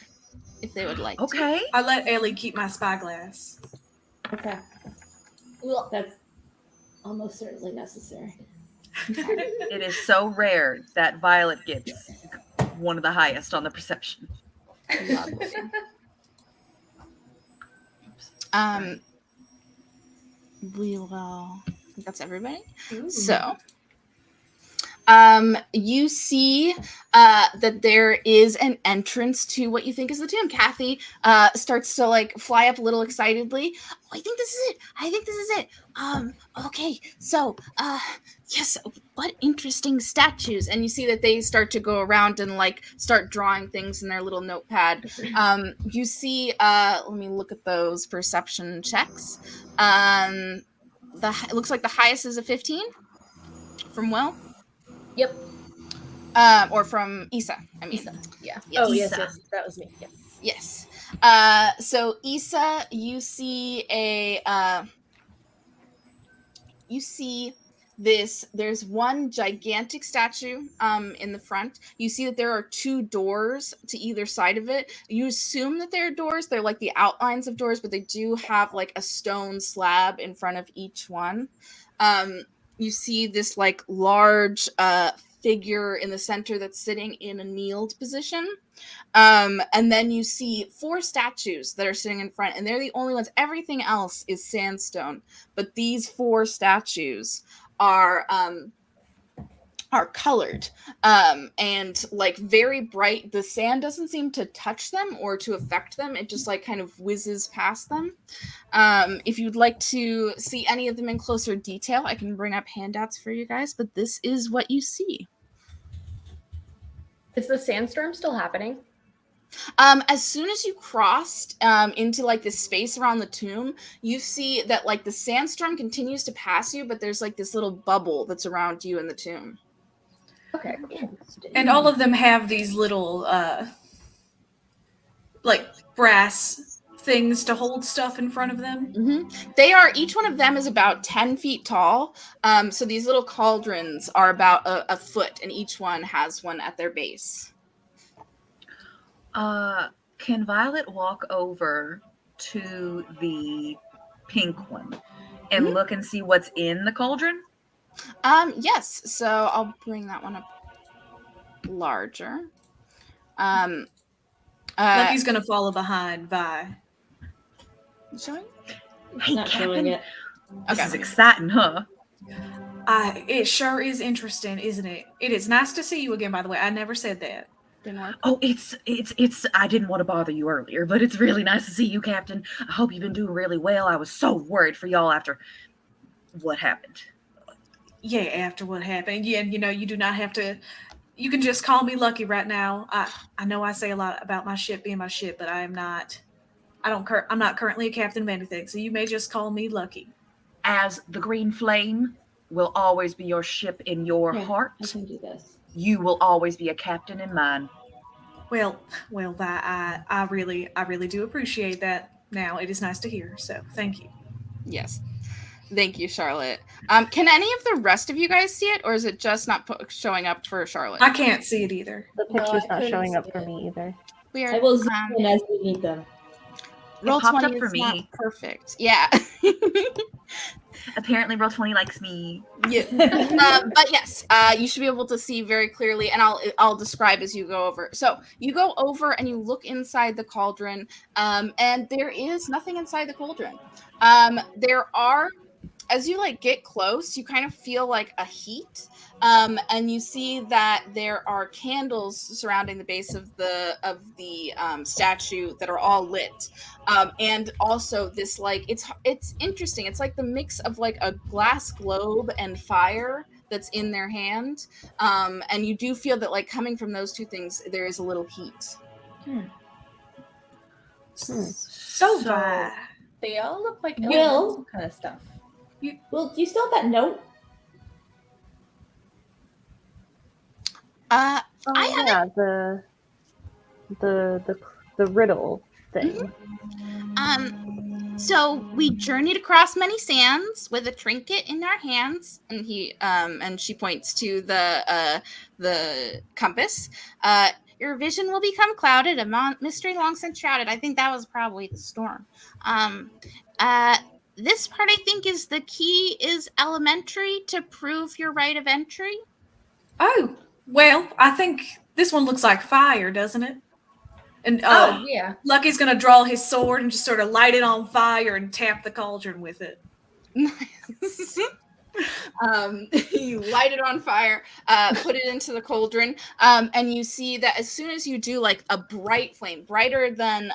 if they would like to. Okay. I let Ellie keep my spyglass. Okay. That's almost certainly necessary. It is so rare that Violet gets one of the highest on the perception. Lovely. We will. I think that's everybody. Ooh. So, you see that there is an entrance to what you think is the tomb. Kathy starts to like fly up a little excitedly. Oh, I think this is it. I think this is it. Okay. So, yes, what interesting statues. And you see that they start to go around and like start drawing things in their little notepad. You see, let me look at those perception checks. It looks like the highest is a 15 from Will. Yep. Or from Issa. I mean, Issa. Yeah. Yes. Oh, yes, Isa. yes, that was me. Yes. Yes. So Issa, you see this. There's one gigantic statue in the front. You see that there are 2 doors to either side of it. You assume that they're doors. They're like the outlines of doors, but they do have like a stone slab in front of each one. You see this like large figure in the center that's sitting in a kneeled position. And then you see 4 statues that are sitting in front, and they're the only ones. Everything else is sandstone, but these 4 statues are are colored and like very bright. The sand doesn't seem to touch them or to affect them. It just like kind of whizzes past them. If you'd like to see any of them in closer detail, I can bring up handouts for you guys, but this is what you see. Is the sandstorm still happening? As soon as you crossed into like the space around the tomb, you see that like the sandstorm continues to pass you, but there's like this little bubble that's around you in the tomb. Okay. And all of them have these little like brass things to hold stuff in front of them. Mm-hmm. Each one of them is about 10 feet tall. So these little cauldrons are about a foot, and each one has one at their base. Can Violet walk over to the pink one and look and see what's in the cauldron? Yes. So I'll bring that one up larger. Lucky's gonna follow behind Vi. Showing? Hey, Not Captain. showing it. This Okay. is exciting, huh? It sure is interesting, isn't it? It is nice to see you again, by the way. I never said that. Didn't work. Oh, it's. I didn't want to bother you earlier, but it's really nice to see you, Captain. I hope you've been doing really well. I was so worried for y'all after what happened. Yeah, after what happened. Yeah, you know, you do not have to. You can just call me Lucky right now. I know I say a lot about my ship being my ship, but I am not. I'm not currently a captain of anything, so you may just call me Lucky. As the Green Flame will always be your ship in your Here, heart, I can do this. you will always be a captain in mine. Well, I really do appreciate that. Now it is nice to hear. So thank you. Yes. Thank you, Charlotte. Can any of the rest of you guys see it, or is it just not showing up for Charlotte? I can't see it either. The No, picture's I not couldn't showing up see for it. me either. Weird. I will zoom in as we need them. Roll popped 20 up for is not me. perfect. Yeah. Apparently, Roll20 likes me. Yeah. But yes, you should be able to see very clearly, and I'll describe as you go over. So you go over and you look inside the cauldron, and there is nothing inside the cauldron. There are, as you like get close, you kind of feel like a heat, and you see that there are candles surrounding the base of the statue that are all lit, and also this like it's interesting. It's like the mix of like a glass globe and fire that's in their hand, and you do feel that like coming from those two things, there is a little heat. So Vi. They all look like Will? elemental kind of stuff. Well, do you still have that note? I Yeah, the riddle thing. So we journeyed across many sands with a trinket in our hands, and and she points to the compass. Your vision will become clouded, a mystery long since shrouded. I think that was probably the storm. This part, I think, is the key is elementary to prove your right of entry. Oh, well, I think this one looks like fire, doesn't it? And Yeah. Lucky's gonna draw his sword and just sort of light it on fire and tap the cauldron with it. Nice. You light it on fire, put it into the cauldron, and you see that as soon as you do, like a bright flame, brighter than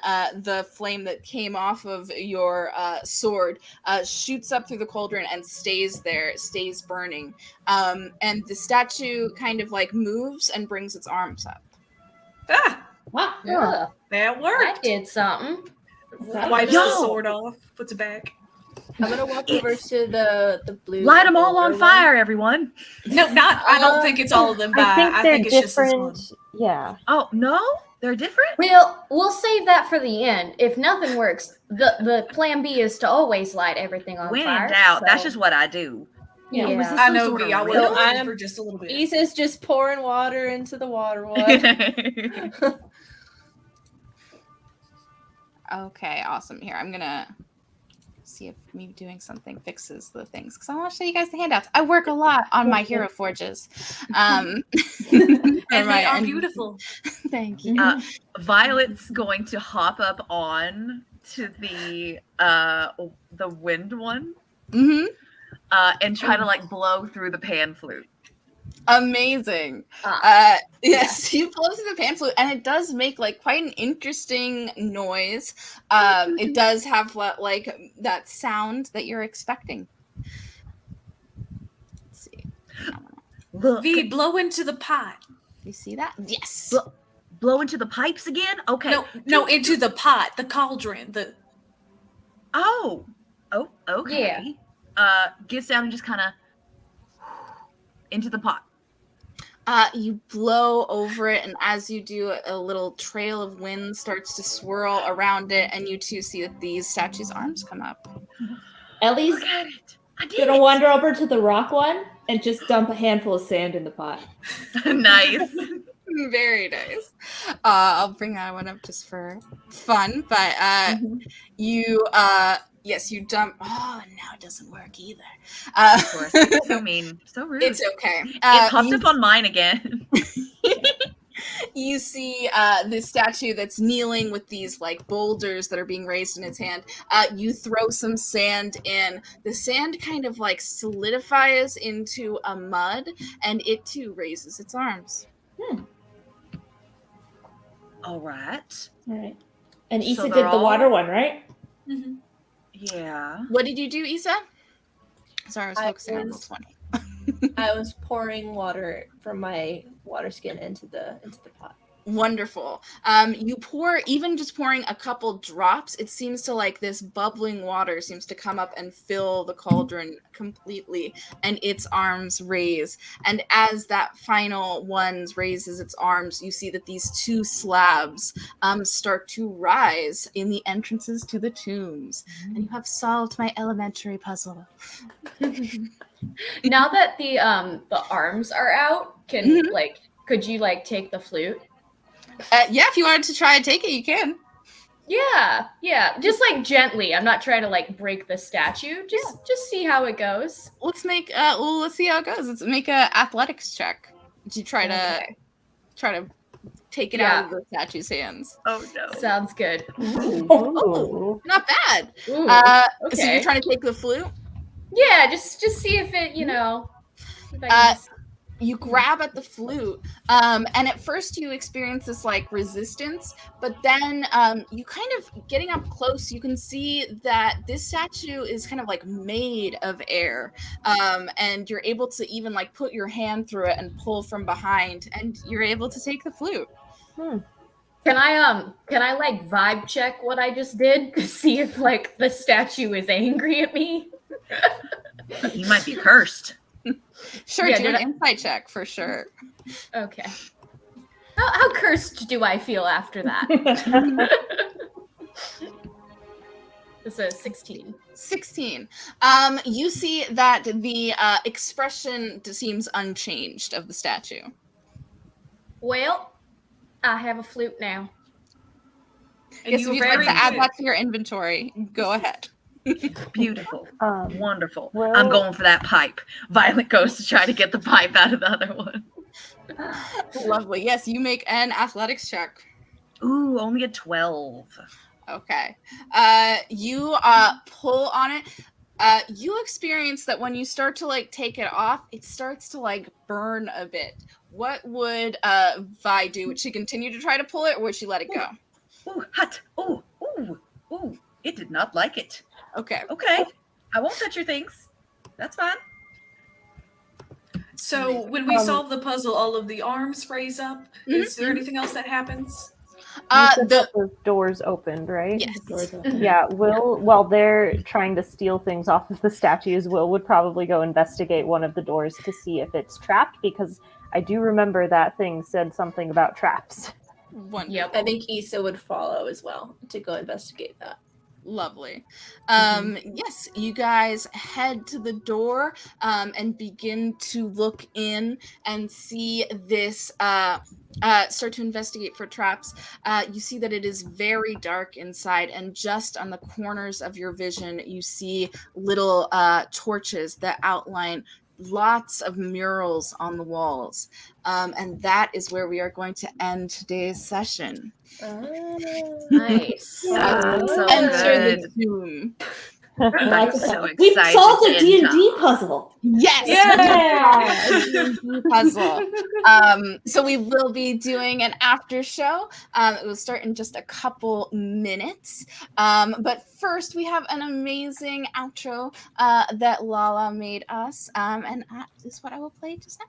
the flame that came off of your sword, shoots up through the cauldron and stays there, stays burning. And the statue kind of like moves and brings its arms up. Ah, Wow. Yeah. that I worked. did something. Wipes the sword off, puts it back. I'm gonna walk over to the blue. Light them all on one. fire, everyone. No, not. I don't think it's all of them. I think they're it's just this one. different. Yeah. Oh, no? They're different? We'll save that for the end. If nothing works, the plan B is to always light everything on When fire. in doubt, that's so- just what I do. Yeah. Oh, is this I some know, sort of V. I would riddle? have I'm- for just a little bit. Lisa's just pouring water into the water. Okay, awesome. Here, I'm gonna see if me doing something fixes the things, because I want to show you guys the handouts. I work a lot on my hero forges. And they are beautiful. Thank you. Violet's going to hop up on to the wind one Mm-hmm. and try to like blow through the pan flute. Amazing. Ah, Yes, you blow through the pan flute, and it does make like quite an interesting noise. It does have like that sound that you're expecting. Let's see. Look, V, blow into the pot. You see that? Yes. blow into the pipes again. Okay. No, into the pot, the cauldron, the. Oh, okay. Gets down and just kind of into the pot. You blow over it, and as you do, a little trail of wind starts to swirl around it, and you two see that these statues' arms come up. Ellie's Look at it. I did gonna it. wander over to the rock one and just dump a handful of sand in the pot. Nice. Very nice. I'll bring that one up just for fun, but you you dump. Oh, now it doesn't work either. Of course. So mean. So rude. It's okay. It popped up on mine again. You see this statue that's kneeling with these like boulders that are being raised in its hand. You throw some sand in. The sand kind of like solidifies into a mud, and it too raises its arms. All right. All right. And Issa So did they're the all- water one, right? Mhm. Yeah. What did you do, Issa? Sorry, I was I focusing on was- roll 20. I was pouring water from my water skin into the pot. Wonderful. You pour, even just pouring a couple drops, it seems to like this bubbling water seems to come up and fill the cauldron completely, and its arms raise. And as that final one raises its arms, you see that these two slabs start to rise in the entrances to the tombs. And you have solved my elementary puzzle. now that the arms are out, could you like take the flute? Yeah, if you wanted to try and take it, you can. Yeah, just like gently. I'm not trying to like break the statue. Just see how it goes. Let's make let's see how it goes. Let's make a athletics check. Did you try to take it out of the statue's hands? Oh no. Sounds good. Oh, not bad. Ooh, So you're trying to take the flute? Yeah, just see if it, if I can just- You grab at the flute, and at first you experience this like resistance, but then you kind of getting up close, you can see that this statue is kind of like made of air, and you're able to even like put your hand through it and pull from behind, and you're able to take the flute. Can I like vibe check what I just did to see if like the statue is angry at me? You might be cursed. Sure, Yeah, do an insight check for sure. Okay. How cursed do I feel after that? This is 16. 16. You see that the expression seems unchanged of the statue. Well, I have a flute now. And Yes, you if you'd were like very to add good. that to your inventory, go ahead. Beautiful. Wonderful. well- I'm going for that pipe. Violet goes to try to get the pipe out of the other one. Lovely. Yes, you make an athletics check. Ooh, only a 12. Okay. You pull on it. You experience that when you start to like take it off, it starts to like burn a bit. What would Vi do? Would she continue to try to pull it, or would she let it go? Ooh, hot. Ooh. It did not like it. Okay. Okay. I won't touch your things. That's fine. So when we solve the puzzle, all of the arms raise up. Is there anything else that happens? You said that the doors opened, right? Yes. Doors open. Yeah, Will, while they're trying to steal things off of the statues, Will would probably go investigate one of the doors to see if it's trapped, because I do remember that thing said something about traps. Wonderful. Yep. I think Issa would follow as well to go investigate that. Lovely. Yes, you guys head to the door and begin to look in and see this, start to investigate for traps. You see that it is very dark inside, and just on the corners of your vision, you see little torches that outline lots of murals on the walls. And that is where we are going to end today's session. Nice. That's been so Enter good. the tomb. I'm so We excited solved to a D&D enter. puzzle. Yes, Yeah. a D&D puzzle. So we will be doing an after show. It will start in just a couple minutes. But first, we have an amazing outro that Lala made us, and that is what I will play just now.